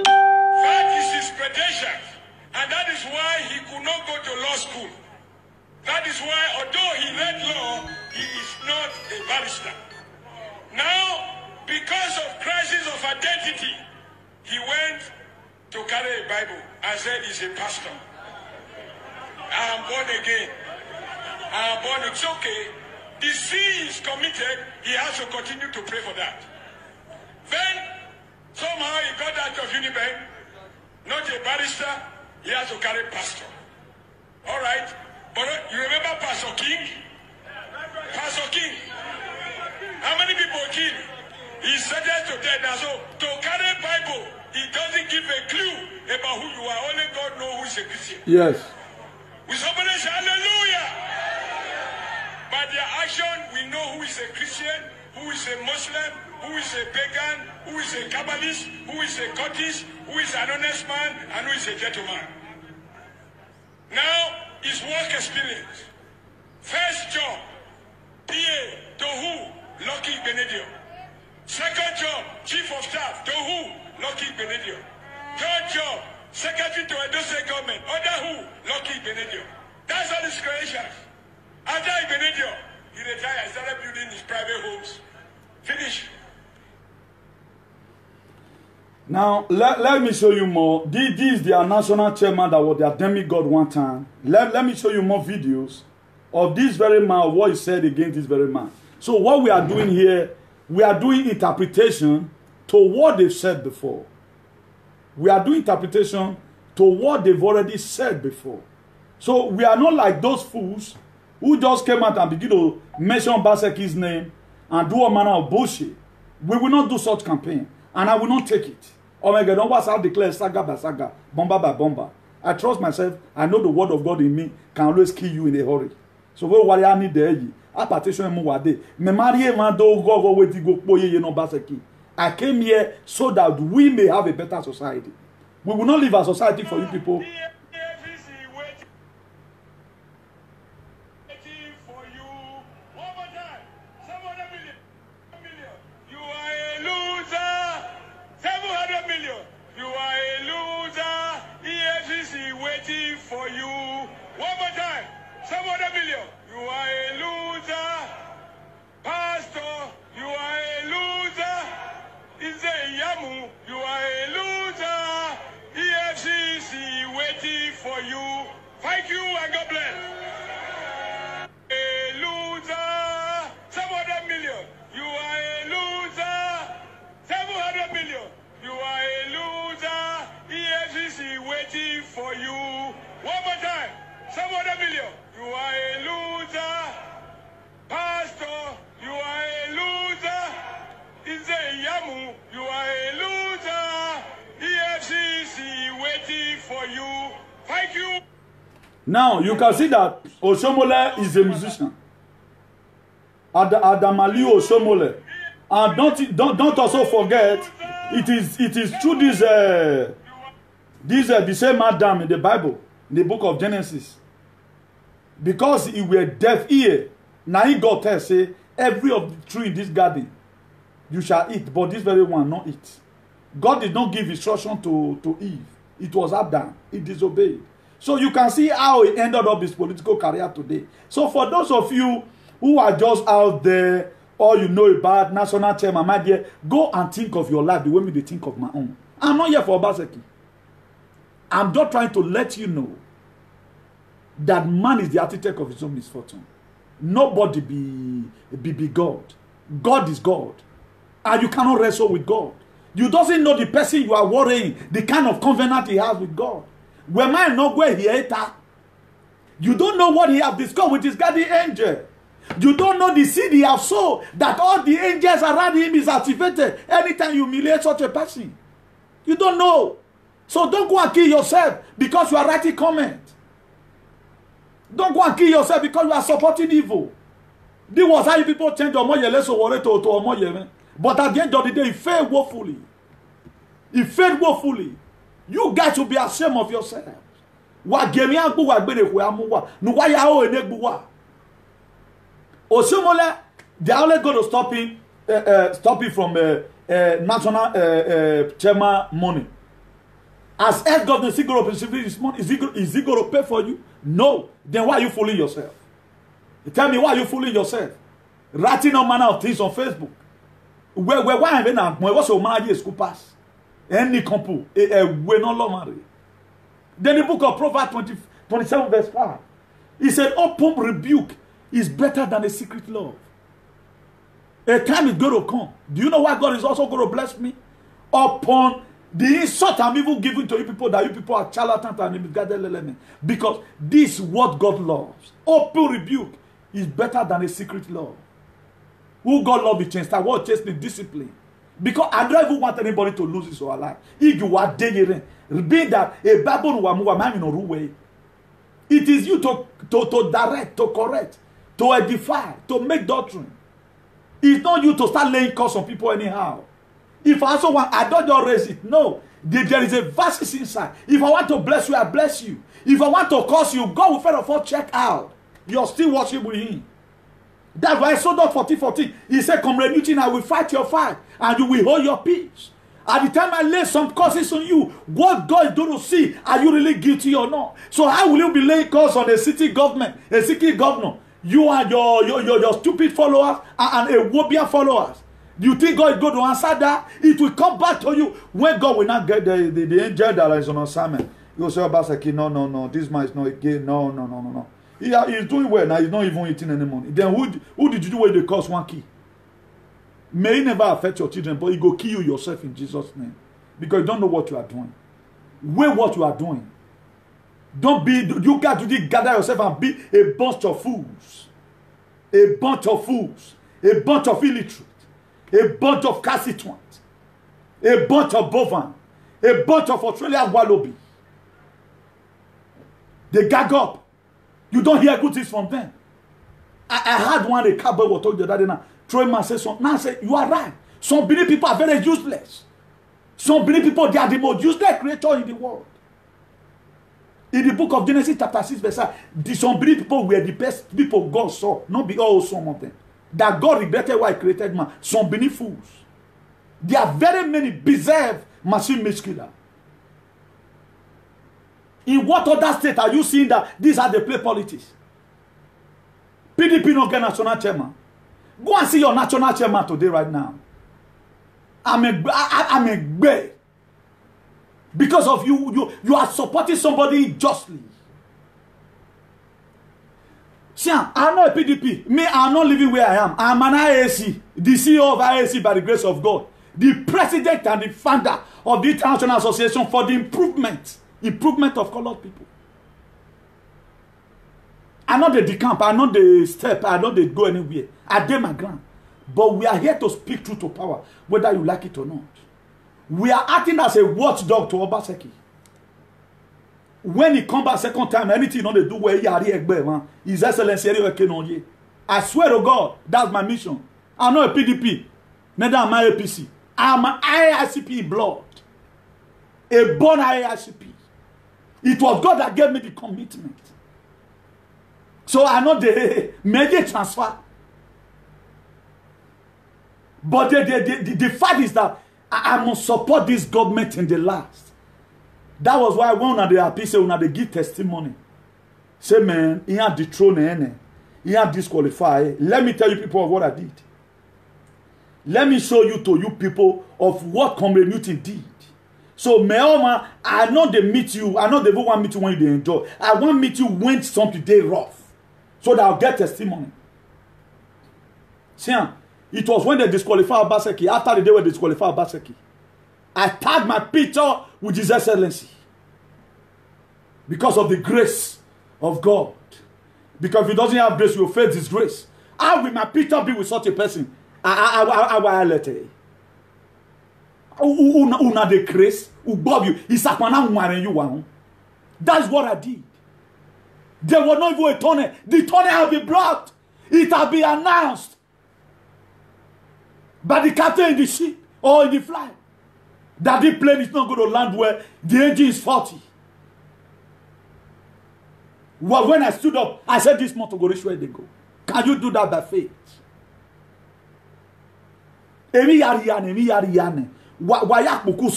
That is his credentials. And that is why he could not go to law school. That is why, although he read law, he is not a barrister. Now, because of crisis of identity, he went to carry a Bible and said he's a pastor. I am born again. I am born. It's okay. The sin is committed. He has to continue to pray for that. Then, somehow he got out of Unibank, not a barrister, he has to carry pastor. All right. But you remember Pastor King? Pastor King. How many people killed? He's sentenced to death. And so, to carry Bible, he doesn't give a clue about who you are. Only God knows who is a Christian. Yes. Will somebody say hallelujah? By their action, we know who is a Christian, who is a Muslim, who is a pagan, who is a Kabbalist, who is a Scottish, who is an honest man, and who is a gentleman. Now, his work experience. First job, PA, to who? Lucky Benedio. Second job, Chief of Staff, to who? Lucky Benedio. Third job, Secretary to Edo State Government, under who? Lucky Benedio. That's all his creations. After Benedio, he retired and started building his private homes. Finish. Now, let me show you more. This is their national chairman that was their demigod one time. Let me show you more videos of this very man, of what he said against this very man. So what we are doing here, we are doing interpretation to what they've said before. We are doing interpretation to what they've already said before. So we are not like those fools who just came out and begin to mention Baseki's name and do a manner of bullshit. We will not do such campaign, and I will not take it. Oh my God, don't was I declare saga by saga, bomba by bomba. I trust myself. I know the word of God in me can always kill you in a hurry. So what I need there, I partition mu wade. Me marry man do go with go poye ye no Baseki. I came here so that we may have a better society. We will not leave a society for you people. For you, one more time, some other million. You are a loser, Pastor. You are a loser. Izeyamu, you are a loser. EFCC waiting for you. Thank you and God bless. A loser, some other million. You are a loser, 700 million. You are a loser. EFCC waiting for you. One more time. Some other million. You are a loser. Pastor, you are a loser. Izeyamu, you are a loser. EFCC waiting for you. Thank you. Now you can see that Oshomole is a musician. Adamali Oshomole. And don't also forget, it is through the same Adam in the Bible, in the book of Genesis, because he were deaf ear. Now he got there say, every of the tree in this garden you shall eat, but this very one not eat. God did not give instruction to Eve. It was Adam. He disobeyed. So you can see how he ended up his political career today. So for those of you who are just out there, or you know about national chairman, my dear, go and think of your life the way me think of my own. I'm not here for Obaseki. I'm just trying to let you know that man is the architect of his own misfortune. Nobody be God. God is God. And you cannot wrestle with God. You doesn't know the person you are worrying, the kind of covenant he has with God. When man not where he ate, you don't know what he has discovered with his guardian angel. You don't know the seed he has sown, that all the angels around him is activated anytime you humiliate such a person. You don't know. So don't go and kill yourself because you are writing comment. Don't go and kill yourself because you are supporting evil. This was how people change Omoyele Sowore to Omoyele. But at the end of the day, he failed woefully. He failed woefully. You guys should be ashamed of yourselves. Oshomole, they are only going to stop him from national chairman money. As ex-governor, is he going to receive his money? Is he going to pay for you? No. Then why are you fooling yourself? Tell me, why are you fooling yourself? Writing all manner of things on Facebook. Why am I not? What's your marriage school pass? Any compo, we're not long. Then the book of Proverbs 27 verse 5. He said, open rebuke is better than a secret love. A time is going to come. Do you know why God is also going to bless me? Upon the insult I'm even giving to you people, that you people are charlatans and misguided element. Because this is what God loves. Open rebuke is better than a secret love. Who God love is changed. What changed the discipline. Because I don't even want anybody to lose his or her life. If you are dating, be that a Bible way. It is you to direct, to correct, to edify, to make doctrine. It's not you to start laying curse on people anyhow. If I also want, I don't just raise it. No. There is a verse inside. If I want to bless you, I bless you. If I want to curse you, God will first of all check out. You're still worshiping with him. That's why Exodus 14:14. He said, come rebuking, I will fight your fight, and you will hold your peace. At the time I lay some curses on you, what God is going to see, are you really guilty or not? So how will you be laying curse on a city government, a city governor? You and your stupid followers and a Wobia followers. Do you think God is going to answer that? It will come back to you when God will not get the angel that is on assignment. You will say, Obaseki, no, this man is not again. No. He's doing well now. He's not even eating any money. Then who did you do when they cost one key? May it never affect your children, but it will kill you yourself in Jesus' name. Because you don't know what you are doing. Weigh what you are doing. Don't be, you got to gather yourself and be a bunch of fools. A bunch of fools. A bunch of illiterate. A bunch of cassituants. A bunch of bovine. A bunch of Australian wallaby. They gag up. You don't hear good things from them. I had one, a cowboy was talking the other day now. Troy man said something. Now I said, you are right. Some Benin people are very useless. Some Benin people, they are the most useless creature in the world. In the book of Genesis chapter 6 verse 5, some Benin people were the best people God saw. Not be all some of them. That God regretted why he created man. Some Benin fools. There are very many bizarre machine miscreants. In what other state are you seeing that these are the play politics? PDP no get national chairman. Go and see your national chairman today right now. I'm a gay. Because of you are supporting somebody justly. See, I'm not a PDP. Me, I'm not living where I am. I'm an IAC, the CEO of IAC by the grace of God. The president and the founder of the International Association for the improvement of colored people. I'm not the decamp, I'm not the step, I'm not the go anywhere. I did my ground. But we are here to speak truth to power, whether you like it or not. We are acting as a watchdog to Obaseki. When he come back second time, anything you know they do where he are His Excellency, I swear to God, that's my mission. I'm not a PDP, neither am I a APC. I'm an IICP blood. A born IICP. It was God that gave me the commitment. So I know the media transfer. But the fact is that I must support this government in the last. That was why one of the APC say when they give testimony. Say, man, he had dethroned, he had disqualified. Let me tell you people of what I did. Let me show you to you people of what Comrade Newton did. So, Meoma, I know they meet you. I know they won't want me to when you enjoy. I want to meet you when something day rough. So that I'll get testimony. See, it was when they disqualified Obaseki. After the day when they disqualified Obaseki, I tagged my picture with His Excellency. Because of the grace of God. Because if he doesn't have grace, you will face His grace. How will my picture be with such a person? I will let you. Una de grace, Bob you. That's what I did. There was not even a tunnel. The tunnel has been brought. It has been announced by the captain in the ship or in the flight that the plane is not going to land where the engine is faulty. Well, when I stood up, I said, this motor go reach where they go. Can you do that by faith? Emi yari wayak buku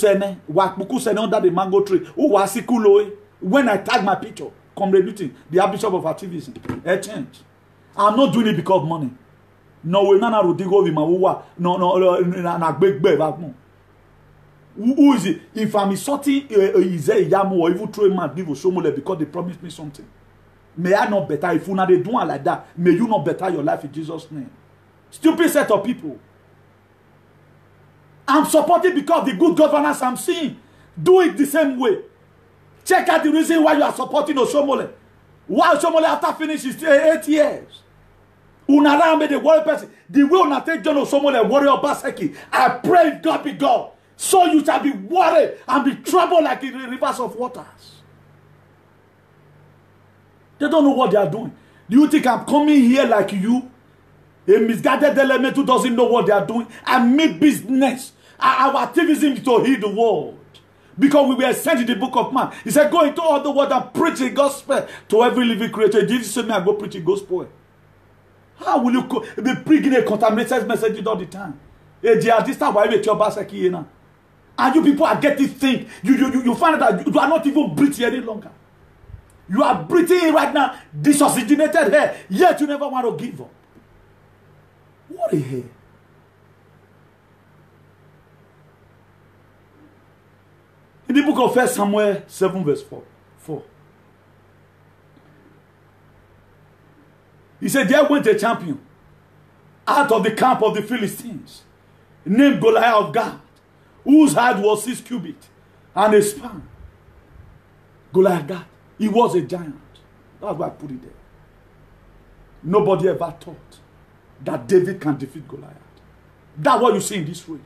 sene under the mango tree. When I tag my picture, Comrade the Archbishop of Activism. A change. I'm not doing it because of money. No, we're not Rodrigo Vimawua. No, big babe. Who is it? If I'm insulting Yamu or even throwing my people Shomole because they promised me something, may I not better if you not they do it like that? May you not better your life in Jesus' name. Stupid set of people. I'm supporting because of the good governance I'm seeing. Do it the same way. Check out the reason why you are supporting Oshomole. Why Oshomole after finishes 8 years? Unara made the world person. The way una take John Oshomole warrior Baseki. I pray God be God. So you shall be worried and be troubled like in the rivers of waters. They don't know what they are doing. Do you think I'm coming here like you? A misguided element who doesn't know what they are doing. I make business. Our activism is to heal the world. Because we were sent in the book of man. He said, go into all the world and preach the gospel to every living creature. Jesus said, I go preach the gospel. How will you be preaching a contaminated message all the time? And you people are getting think. You find out that you are not even breathing any longer. You are breathing right now, disoxygenated hair, yet you never want to give up. What a hair. In the book of 1 Samuel 7 verse 4. He said, there went a champion out of the camp of the Philistines, named Goliath of Gath, whose height was 6 cubits and a span. Goliath Gath. He was a giant. That's why I put it there. Nobody ever thought that David can defeat Goliath. That's what you see in this race.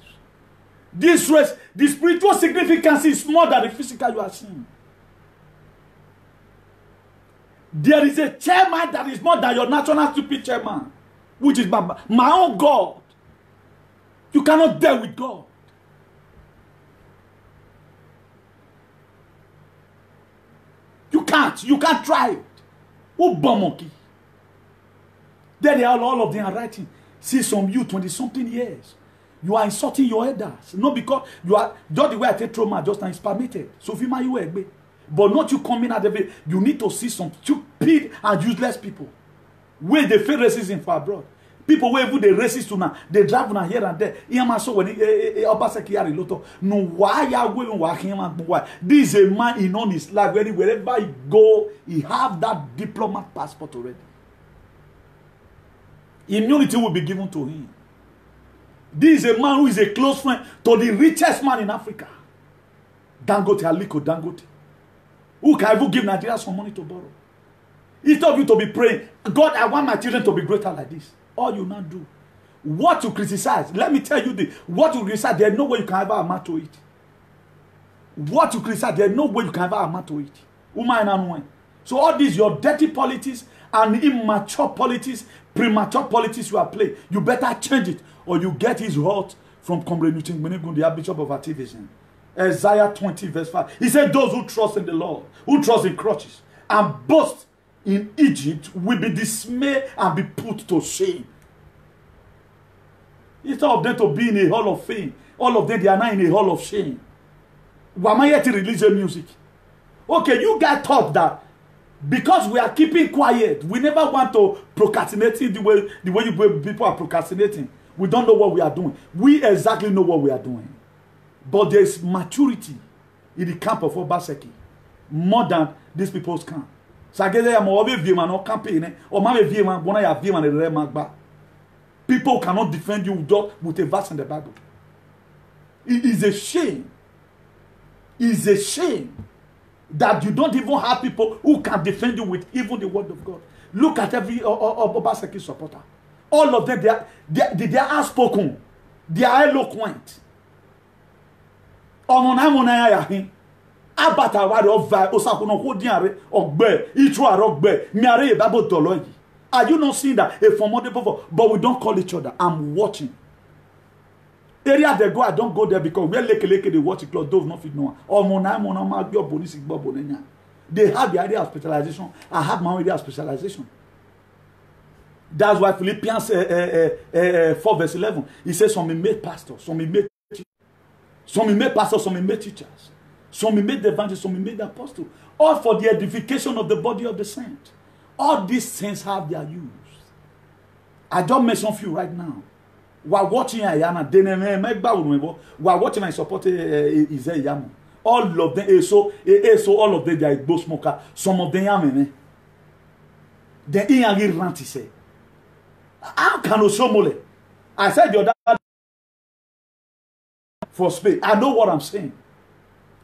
This race, the spiritual significance is more than the physical you are seeing. There is a chairman that is more than your national stupid chairman, which is my own God. You cannot deal with God. You can't try it. Who monkey? There they are, all of them are writing. See some you 20-something years. You are insulting your elders. Not because you are just the way I take trauma just now is permitted. So if you might you but not you coming at the you need to see some stupid and useless people. Where they feel racism for abroad. People where they racist to now, they drive now here and there. No, why are we why? This is a man in on his life. Wherever he go, he have that diplomat passport already. Immunity will be given to him. This is a man who is a close friend to the richest man in Africa. Dangote, Aliko Dangote. Who can even give Nigeria some money to borrow? He told you to be praying. God, I want my children to be greater like this. All you not do. What to criticize? Let me tell you what to criticize, there's no way you can ever amount to it. What to criticize, there's no way you can ever amount to it. So all these, your dirty politics and immature politics, premature politics you are playing, you better change it or you get his wrath from Comrade Newton, the Archbishop of Activism. Isaiah 20 verse 5. He said, those who trust in the Lord, who trust in crutches, and boast in Egypt will be dismayed and be put to shame. Instead of them to be in a hall of fame, all of them, they are now in a hall of shame. Why am I here to release music? Okay, you guys thought that because we are keeping quiet, we never want to procrastinate the way people are procrastinating. We don't know what we are doing. We exactly know what we are doing. But there is maturity in the camp of Obaseki more than these people's camp. People cannot defend you with a verse in the Bible. It is a shame. It is a shame that you don't even have people who can defend you with even the word of God. Look at every Obaseki supporter. All of them, they are outspoken. They are eloquent. Abata wari ova osakuno hodiare ogbe itru arogbe miare babo doloyi. Are you not seeing that a formidable? But we don't call each other. I'm watching. Area they go, I don't go there because we leke they watch it. Dove not fit no. They have the idea of specialization. I have my own idea of specialization. That's why Philippians 4 verse 11. He says, some made pastors, some made pastors, some made teachers. Some he made the evangelist, some he made the apostle. All for the edification of the body of the saint. All these things have their use. I don't mention a few right now. While watching Ayana, while watching I support Isaiah. All of them, so all of them, they are both smoker. Some of them are men. Then he and ranty say, how can you show mole? I said your dad for Spain. I know what I'm saying.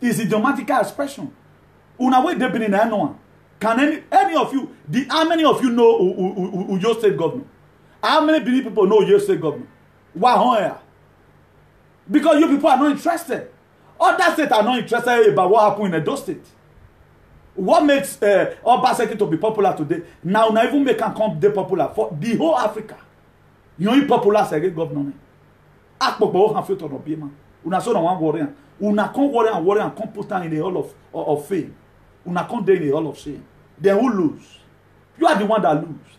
It's idiomatic expression. Una way they been in anyone. Can any of you? How many of you know who your state governor? How many people know your state governor? Why? Because you people are not interested. Other states are not interested about what happened in Edo State. What makes Obaseki to be popular today? Now even make can come be popular for the whole Africa. You know popular as a governor. Akpokpo han fit on obiema. Una so na one warrior. Una come warrior and come put in the hall of fame. Una come there in the hall of shame. Then who lose? You are the one that lose.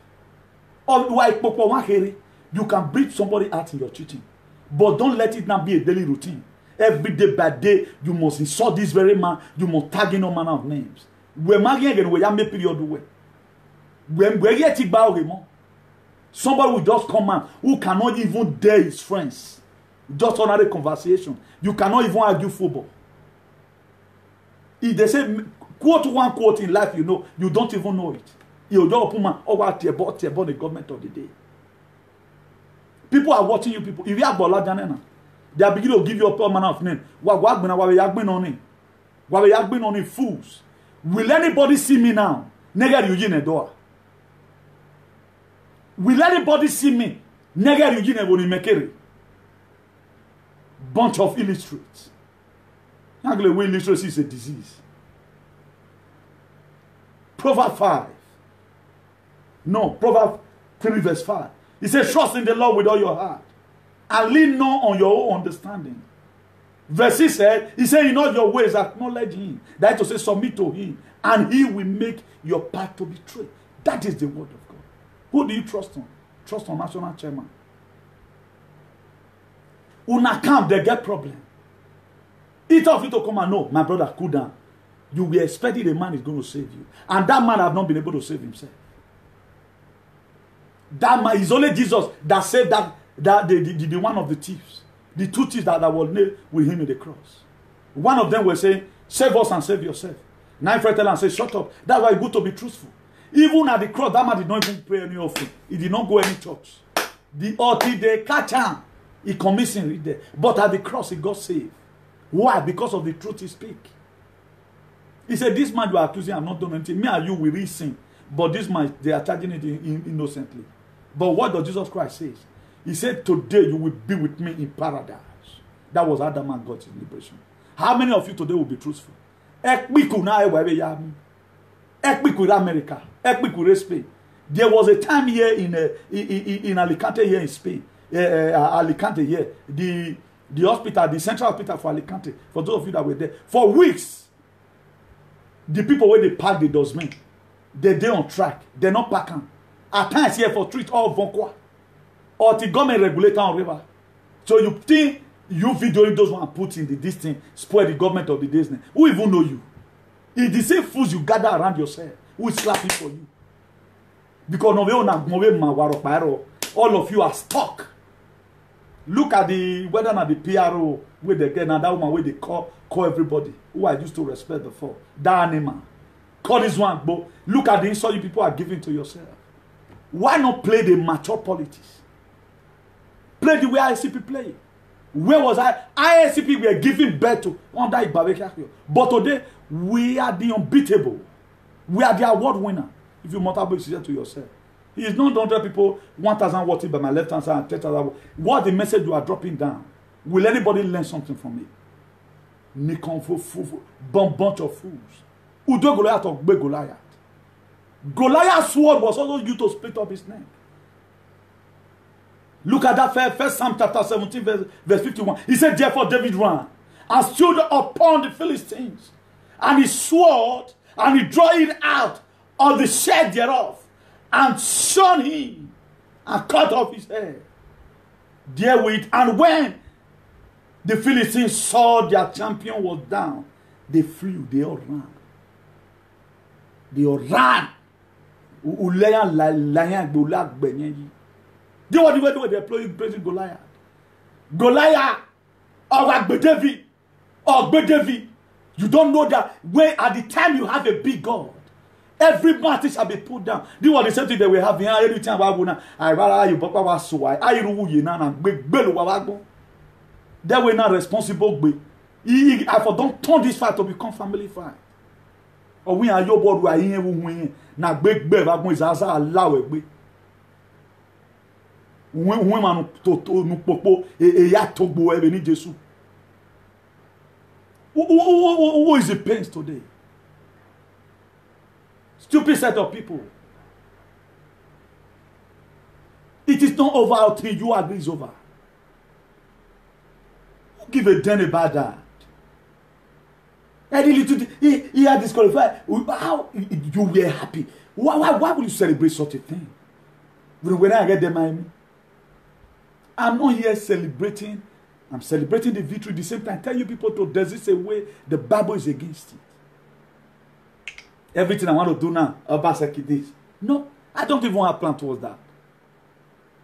Or why Akpokpo wan here? You can beat somebody out in your cheating. But don't let it now be a daily routine. Every day by day, you must insult this very man. You must tag in all manner of names. We're marrying again. We are making period way. When we get it by somebody will just come out who cannot even dare his friends. Just another conversation. You cannot even argue football. If they say quote one quote in life, you know, you don't even know it. You don't open man about the government of the day. People are watching you. People, if you have Bola Janena, they are beginning to give you a poor manner of name. Fools. Will anybody see me now? Nega Eugene Edoa. Will anybody see me? Nega Eugene Ebonimekere. Bunch of illiterates. Illiteracy is a disease. Proverbs 5. No, Proverbs 3 verse 5. He says, trust in the Lord with all your heart. And lean not on your own understanding. Verse 6 said, he said, in all your ways acknowledge him. That is to say, submit to him. And he will make your path to be straight. That is the word of God. Who do you trust on? Trust on national chairman. Una come, they get problem. Each of you to come and know, my brother, cool down. You will expect the man is going to save you. And that man have not been able to save himself. That man is only Jesus that saved the one of the thieves. The two thieves that were nailed with him in the cross. One of them was saying, save us and save yourself. Now Fred tell and say, shut up. That's why it's good to be truthful. Even at the cross, that man did not even pray any offering. He did not go any church. Until they catch him, he commits sin right there. But at the cross, he got saved. Why? Because of the truth he speak. He said, this man you are accusing, I have not done anything. Me and you will sin. But this man, they are charging it innocently. But what does Jesus Christ say? He said, today you will be with me in paradise. That was Adam and God's liberation. How many of you today will be truthful? Ekpiku with America. Ekpiku with Spain. There was a time here in Alicante here in Spain. Alicante here. The hospital, the central hospital for Alicante. For those of you that were there. For weeks, the people where they park the dustbin, they're on track. They're not parking. At times here for treat all Vonqua. Or the government regulator on river. So you think you videoing those one put in this thing, spoil the government of the Disney. Who even know you? It's the same fools you gather around yourself. Who is clapping for you? Because all of you are stuck. Look at the whether not the PRO where they get now that woman where they call everybody who I used to respect before. That animal. Call this one, but look at the insult you people are giving to yourself. Why not play the mature politics? Play the way ICP play. Where was I? ICP were giving birth to under Ibabekakio. But today, we are the unbeatable. We are the award winner. If you multiply it to yourself. It is not 100 people, 1,000 watching by my left hand side, 10,000. What the message you are dropping down? Will anybody learn something from it? Bunch of fools. Udo Goliath or Goliath. Goliath's sword was also used to split up his neck. Look at that first Psalm chapter 17 verse 51. He said, therefore David ran and stood upon the Philistines, and he sword, and he drew it out of the shed thereof, and shone him, and cut off his head therewith. And when the Philistines saw their champion was down, they flew, they all ran. They all ran. Do you know what they're praising Goliath? Goliath, or David. You don't know that when at the time you have a big God, every mountain shall be put down. Do you want the same thing that we have here every time? That we're not responsible. I for don't turn this fight to become family fight. Or we are your board, we are here, we na big bear, I'm going to allow it. Women to no popo, a yatobo, even in Jesus. Who is the pains today? Stupid set of people. It is not over until you agree it's over. Who give a damn about that? He had disqualified. How you were happy? Why would you celebrate such a thing? When I get them, I'm not here celebrating. I'm celebrating the victory. At the same time, tell you people to there's this a way the Bible is against it. Everything I want to do now, Obaseki this. No, I don't even have a plan towards that.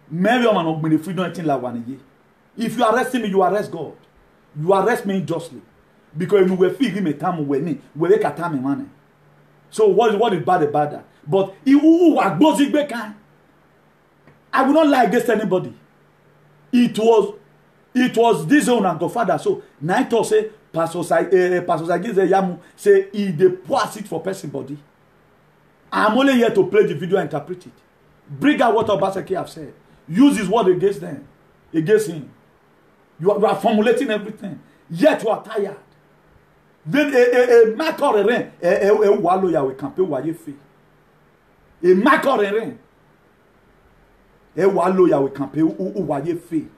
Maybe I'm not going to freedom anything like one year. If you arrest me, you arrest God. You arrest me justly. Because you will feel him a time when we make a time money. So what is bad about that? But I will not lie against anybody. It was this own and Godfather. So Naito say Pastor Yamu say he deposit it for person body. I'm only here to play the video and interpret it. Bring out what Obaseki have said. Use his word against them, against him. You are formulating everything. Yet you are tired. Then a macor ren walo ya we campe waye fe. A macor ren walo ya we campe waye fe.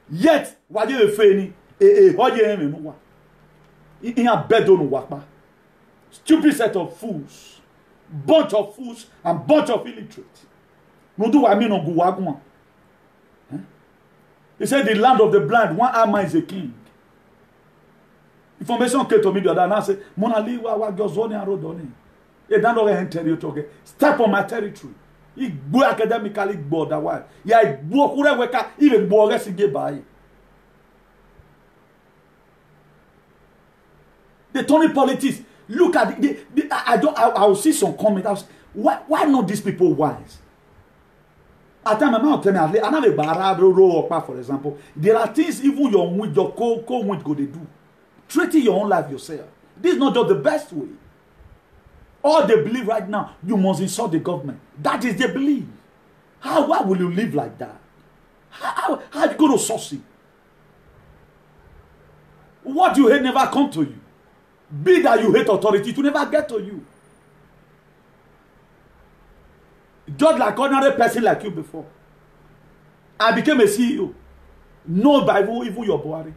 Yet waye fe ni hoye en no wa. In a bedo no wapa. Stupid set of fools. Bunch of fools and bunch of illiterate. No do I mean on guwagwan. He said the land of the blind, one arm is a king. Information came to me the other night. I said, Monali wa gozoni and rodoni. He don't know enter you talking. Step on my territory. He go academically go that way. Yeah, go kure weka even go resi get by. The Tony politics. Look at I will see some comments. Why not these people wise? At time my mom tell me another barabro for example. There are things even your co-wind go they do. Treating your own life yourself. This is not just the best way. All they believe right now, you must insult the government. That is their belief. Why will you live like that? How you go to succeed? What you hate never come to you. Be that you hate authority, it will never get to you. Just like ordinary person like you before. I became a CEO. No Bible, even your Buhari.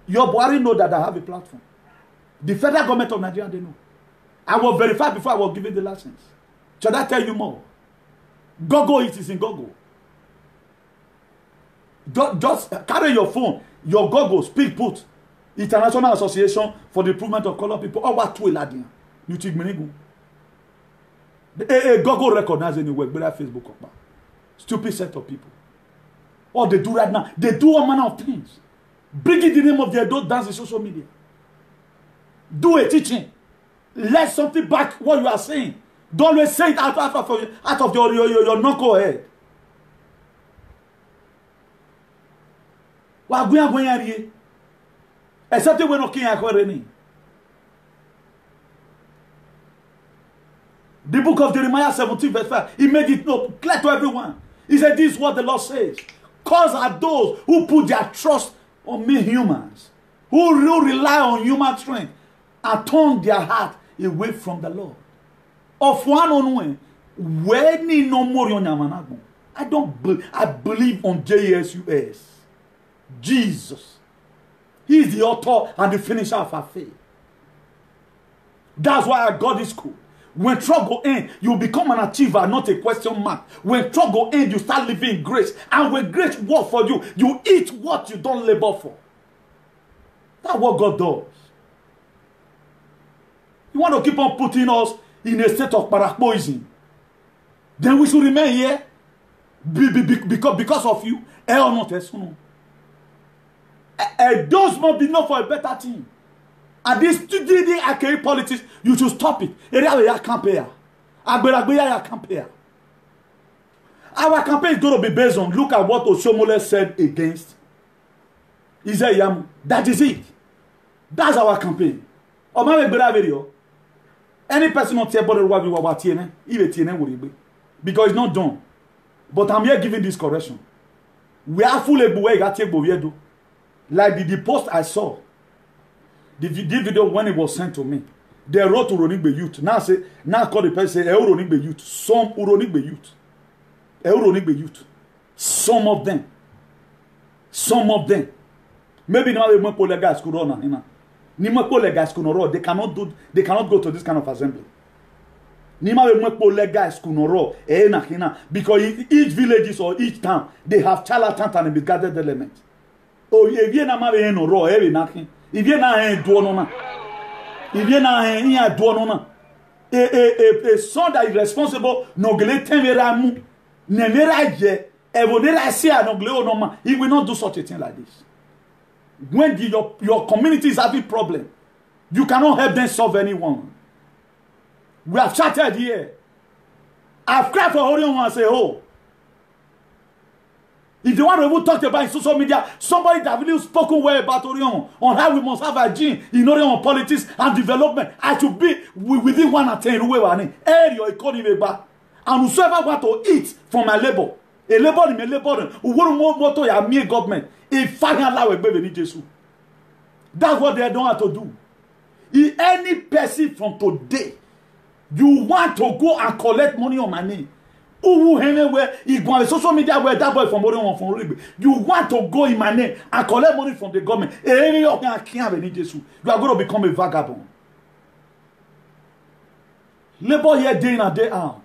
Your Buhari know that I have a platform. The federal government of Nigeria, they know. I will verify before I was given the license. Should I tell you more? Google it is in Google. Just carry your phone, your Google, speak put. International Association for the Improvement of Colored People. What to Eladian? You take me Google recognize anywhere, but that Facebook. Stupid set of people. What they do right now, they do all manner of things. Bring in the name of their adult dance in social media. Do a teaching. Let something back what you are saying. Don't always say it out of your knuckle head. What are going here? Except when okay The book of Jeremiah 17 verse 5, he made it clear to everyone. He said, this is what the Lord says. Cause are those who put their trust on mere humans, who rely on human strength and turn their heart away from the Lord. Of one on one, when no more I believe on JSUS. Jesus. He is the author and the finisher of our faith. That's why I got this school. When trouble ends, you become an achiever, not a question mark. When trouble ends, you start living in grace. And when grace works for you, you eat what you don't labor for. That's what God does. You want to keep on putting us in a state of parapoising. Then we should remain here because of you. Or not, those must be known for a better thing. And this today I carry politics, you should stop it. Our campaign is going to be based on, look at what Oshomole said against Isaiah. That is it. That's our campaign. Any person on table because it's not done. But I'm here giving this correction. We are fully like the post I saw. The video when it was sent to me. They wrote to Ronigbe youth. Now call the person say Ronigbe youth. Some Ronigbe youth. Ronigbe youth. Some of them. Maybe now they want to guys corona. They cannot go to this kind of assembly. Because each village or each town they have charlatans and misguided elements. Oh, if you na marry no raw, if you na a son that is responsible, no gleten he will not do such a thing like this. When your community is having problem, you cannot help them solve anyone. We have chatted here. I've cried for Orion and say, oh, if they want to even talk about in social media, somebody that really spoken well about Orion, on how we must have a gene in Orion politics and development, I should be within 1 or 10 your economy back. And whosoever want to eat from my labor, a labor in a labor, who won't more to your mere government, if I allow a baby Jesus. That's what they don't have to do. If any person from today, you want to go and collect money on my name, anywhere you go on social media where that boy from Orion from Ribe, you want to go in my name and collect money from the government, you are going to become a vagabond. Labor here day in and day out.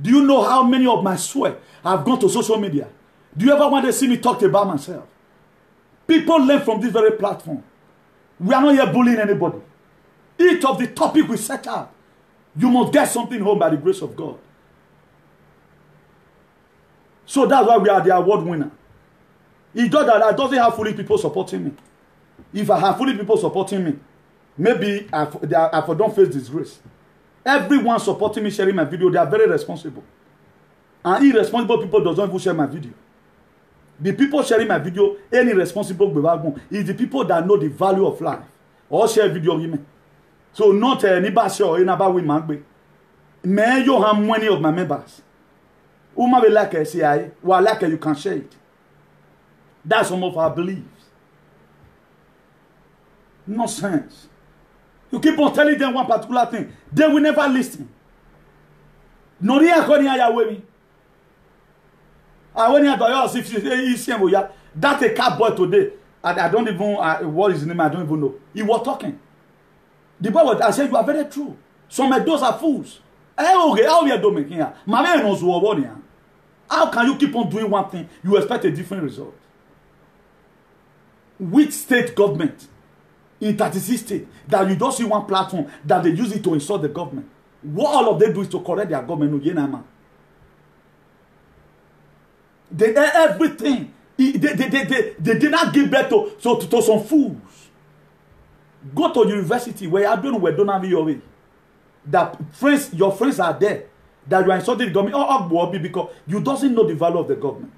Do you know how many of my sweat have gone to social media? Do you ever want to see me talk about myself? People learn from this very platform. We are not here bullying anybody. Each of the topic we set out, you must get something home by the grace of God. So that's why we are the award winner. It's just that I doesn't have foolish people supporting me. If I have foolish people supporting me, maybe I don't face disgrace. Everyone supporting me, sharing my video, they are very responsible. And irresponsible people doesn't even share my video. The people sharing my video, any responsible is the people that know the value of life. Or share video with me. So not anybody share or anybody with me. May you have many of my members. Who may like a CIA, well, like you can share it. That's some of our beliefs. Nonsense. You keep on telling them one particular thing, they will never listen. That's a cat boy today. I don't even, what is his name? I don't even know. He was talking. The boy was, I said, you are very true. Some of those are fools. How can you keep on doing one thing? You expect a different result. Which state government in 36 states that you don't see one platform that they use it to insult the government? What all of them do is to correct their government. They everything. They did not give birth to some fools. Go to university where I don't have your way. That friends, your friends are there. That you are insulting the government because you doesn't know the value of the government.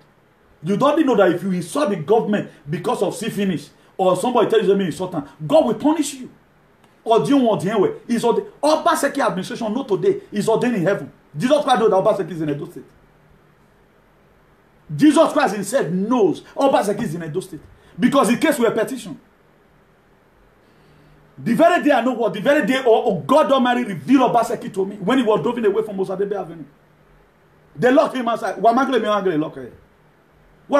You don't know that if you insult the government because of see finish or somebody tells you me insult, God will punish you. Or do you want the way? Is all the Obaseki administration not today is ordained in heaven. Jesus Christ knows that Obaseki is in Edo State. Jesus Christ himself knows Obaseki is in Edo State because the case were petition. The very day I know what, the very day God Almighty revealed Obaseki to me when he was driving away from Osadebe Avenue. They locked him outside. What are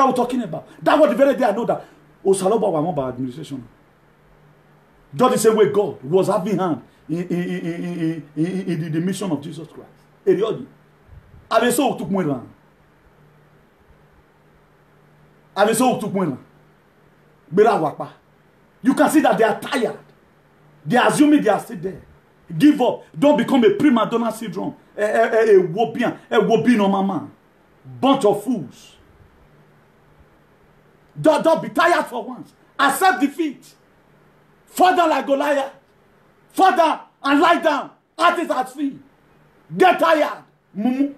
we talking about? That was the very day I know that Osaloba was by administration. Just the same way God was having hand in the mission of Jesus Christ. You can see that they are tired. They are assuming they are still there. Give up. Don't become a prima donna syndrome. A wobbie no mama. Bunch of fools. Don't be tired for once. Accept defeat. Fall down like Goliath. Fall down and lie down. At it at feet. Get tired. Mumu.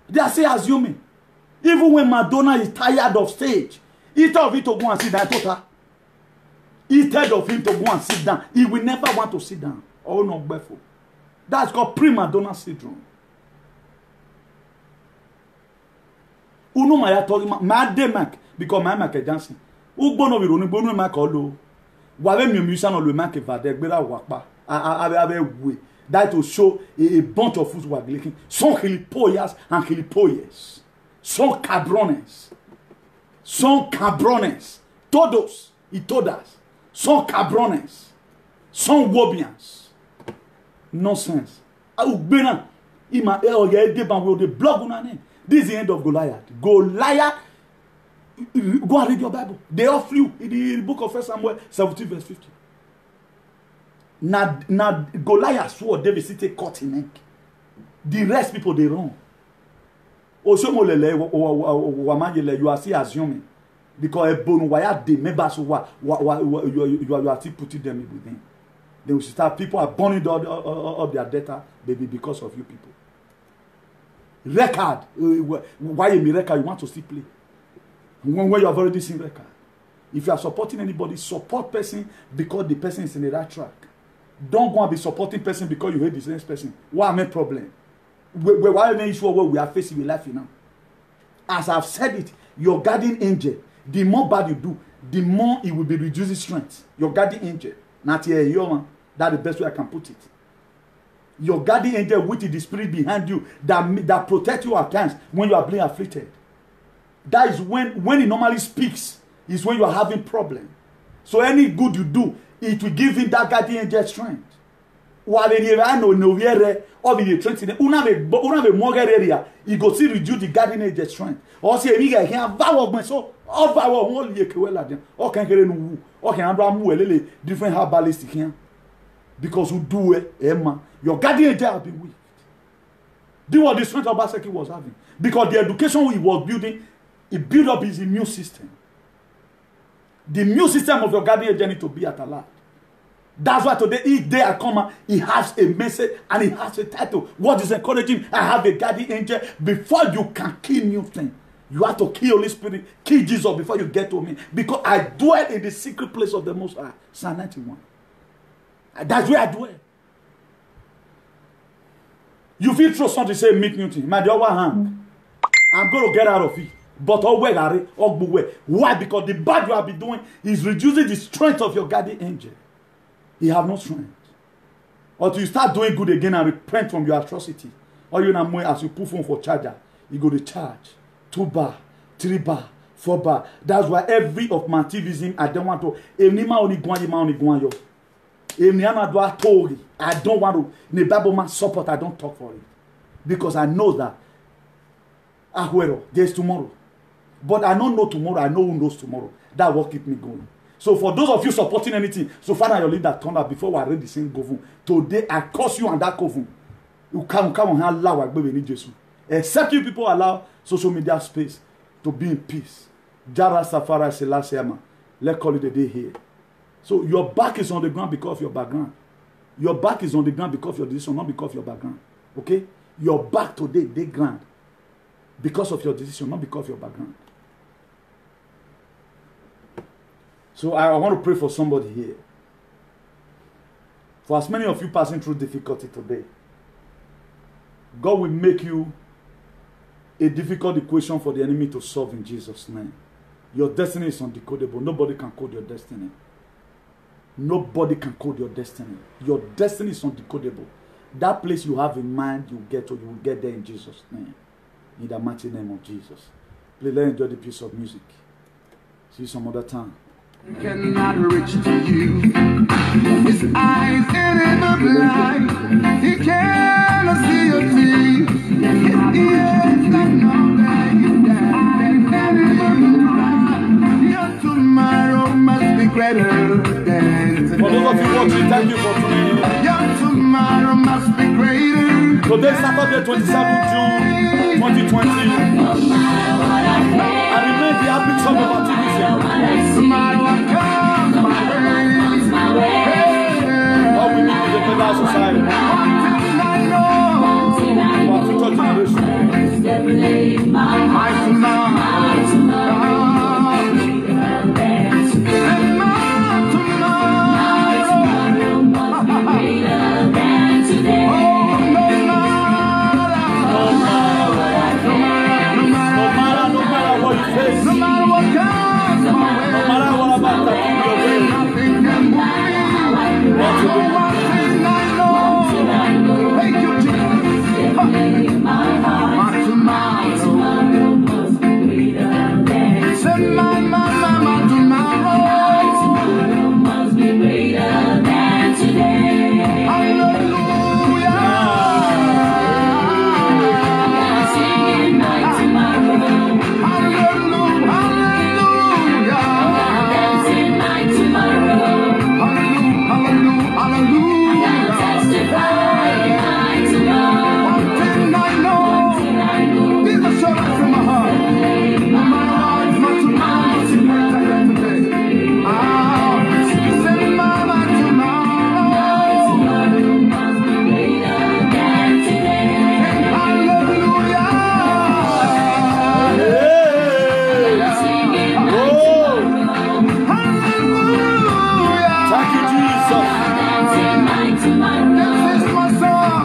They are still assuming. Even when Madonna is tired of stage, instead of him to go and sit down, instead of him to go and sit down, he will never want to sit down. Oh no, Befo. That's called prima donna syndrome. Uno maya tori ma de mak because my mak dancing. U gbono we ronu gbono mak olo. Wa be mi musician le mak va de gbera wa pa. We that to show a bunch of fools who are glicking. Son gilipollas and gilipollas. Son cabrones. Son cabrones. Todos y todas. Son cabrones. Son wobians. Nonsense. Ubena. Ima de ban the blog unane. This is the end of Goliath. Goliath. Go and read your Bible. They all flew in the book of 1 Samuel 17 verse 50. Now Goliath sword David City cut in neck. The rest people they run. Osomolele you are still assuming because a bone wire they members you are still putting them within. They will start people are burning of their data baby because of you people. Record why a record you want to still play when you have already seen record. If you are supporting anybody, support person because the person is in the right track. Don't go and be supporting person because you hate the same person. What a problem? Why are issue what we are facing in life now? As I've said it, your guardian angel, the more bad you do, the more it will be reducing strength. Your guardian angel, not here, man. That's the best way I can put it. Your guardian angel with the spirit behind you that protect you at times when you are being afflicted. That is when he normally speaks, is when you are having problem. So any good you do, it will give him that guardian angel strength. While no viere or the strength, una be more area, he go see reduce the guardian angel strength. Or say we get here vow so all vow only ye kwela dem. Or can get no or can Abraham mu different herbalistic here. Because who do it, Emma, your guardian angel have been weak. Do what the strength of Baseki was having. Because the education he was building, it built up his immune system. The immune system of your guardian angel need to be at alert. That's why today, each day I come, he has a message and he has a title. What is encouraging? I have a guardian angel. Before you can kill new thing, you have to kill Holy Spirit, kill Jesus before you get to me. Because I dwell in the secret place of the Most High. Psalm 91. That's where I dwell. You feel throw something say meet new thing. My dear hand, I'm going to get out of it. But why? Because the bad you have been doing is reducing the strength of your guardian angel. You have no strength. Or till you start doing good again and repent from your atrocity. Or you know, as you put phone for charger, you go to charge 2 bar, 3 bar, 4 bar. That's why every of my activism I don't want to. I don't want to. The Bible man support. I don't talk for it because I know that there's tomorrow. But I don't know tomorrow. I know who knows tomorrow. That will keep me going. So for those of you supporting anything, so far your leader turned up before we read the same govern. Today I curse you and that govern. You come on allow Jesus. Except you people allow social media space to be in peace. Jara Safara Selassie, let's call it a day here. So your back is on the ground because of your background. Your back is on the ground because of your decision, not because of your background. Okay? Your back today, they ground. Because of your decision, not because of your background. So I want to pray for somebody here. For as many of you passing through difficulty today, God will make you a difficult equation for the enemy to solve in Jesus' name. Your destiny is undecodable. Nobody can code your destiny. Nobody can code your destiny. Your destiny is undecodable. That place you have in mind, you will get there in Jesus' name. In the mighty name of Jesus. Please let's enjoy the piece of music. See you some other time. Cannot reach to you. His eyes in the blind. He cannot see your teeth. His ears don't know that you died. Your tomorrow must be greater than today. Today, Saturday, 27th June 2020. I remain the happy son of activism. All we need is a better society. For future generations. No matter what comes my way, No matter what about that, nothing can move me. One thing I know, thank you, Jesus. My tomorrow must be greater than. Say my tomorrow must be greater than today. Hallelujah. Singing my tomorrow.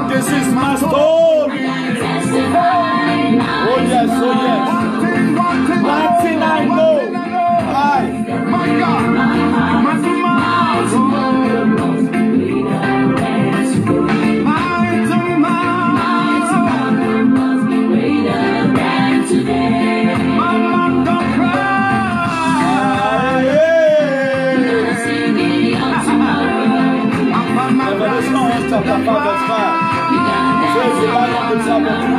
This is my story. Oh yes, oh yes. One thing I know. Hi. My God, my tomorrow must be greater than today. Mama, don't cry. Revelation 1 chapter 5 verse 5. Says the light of the Sabbath.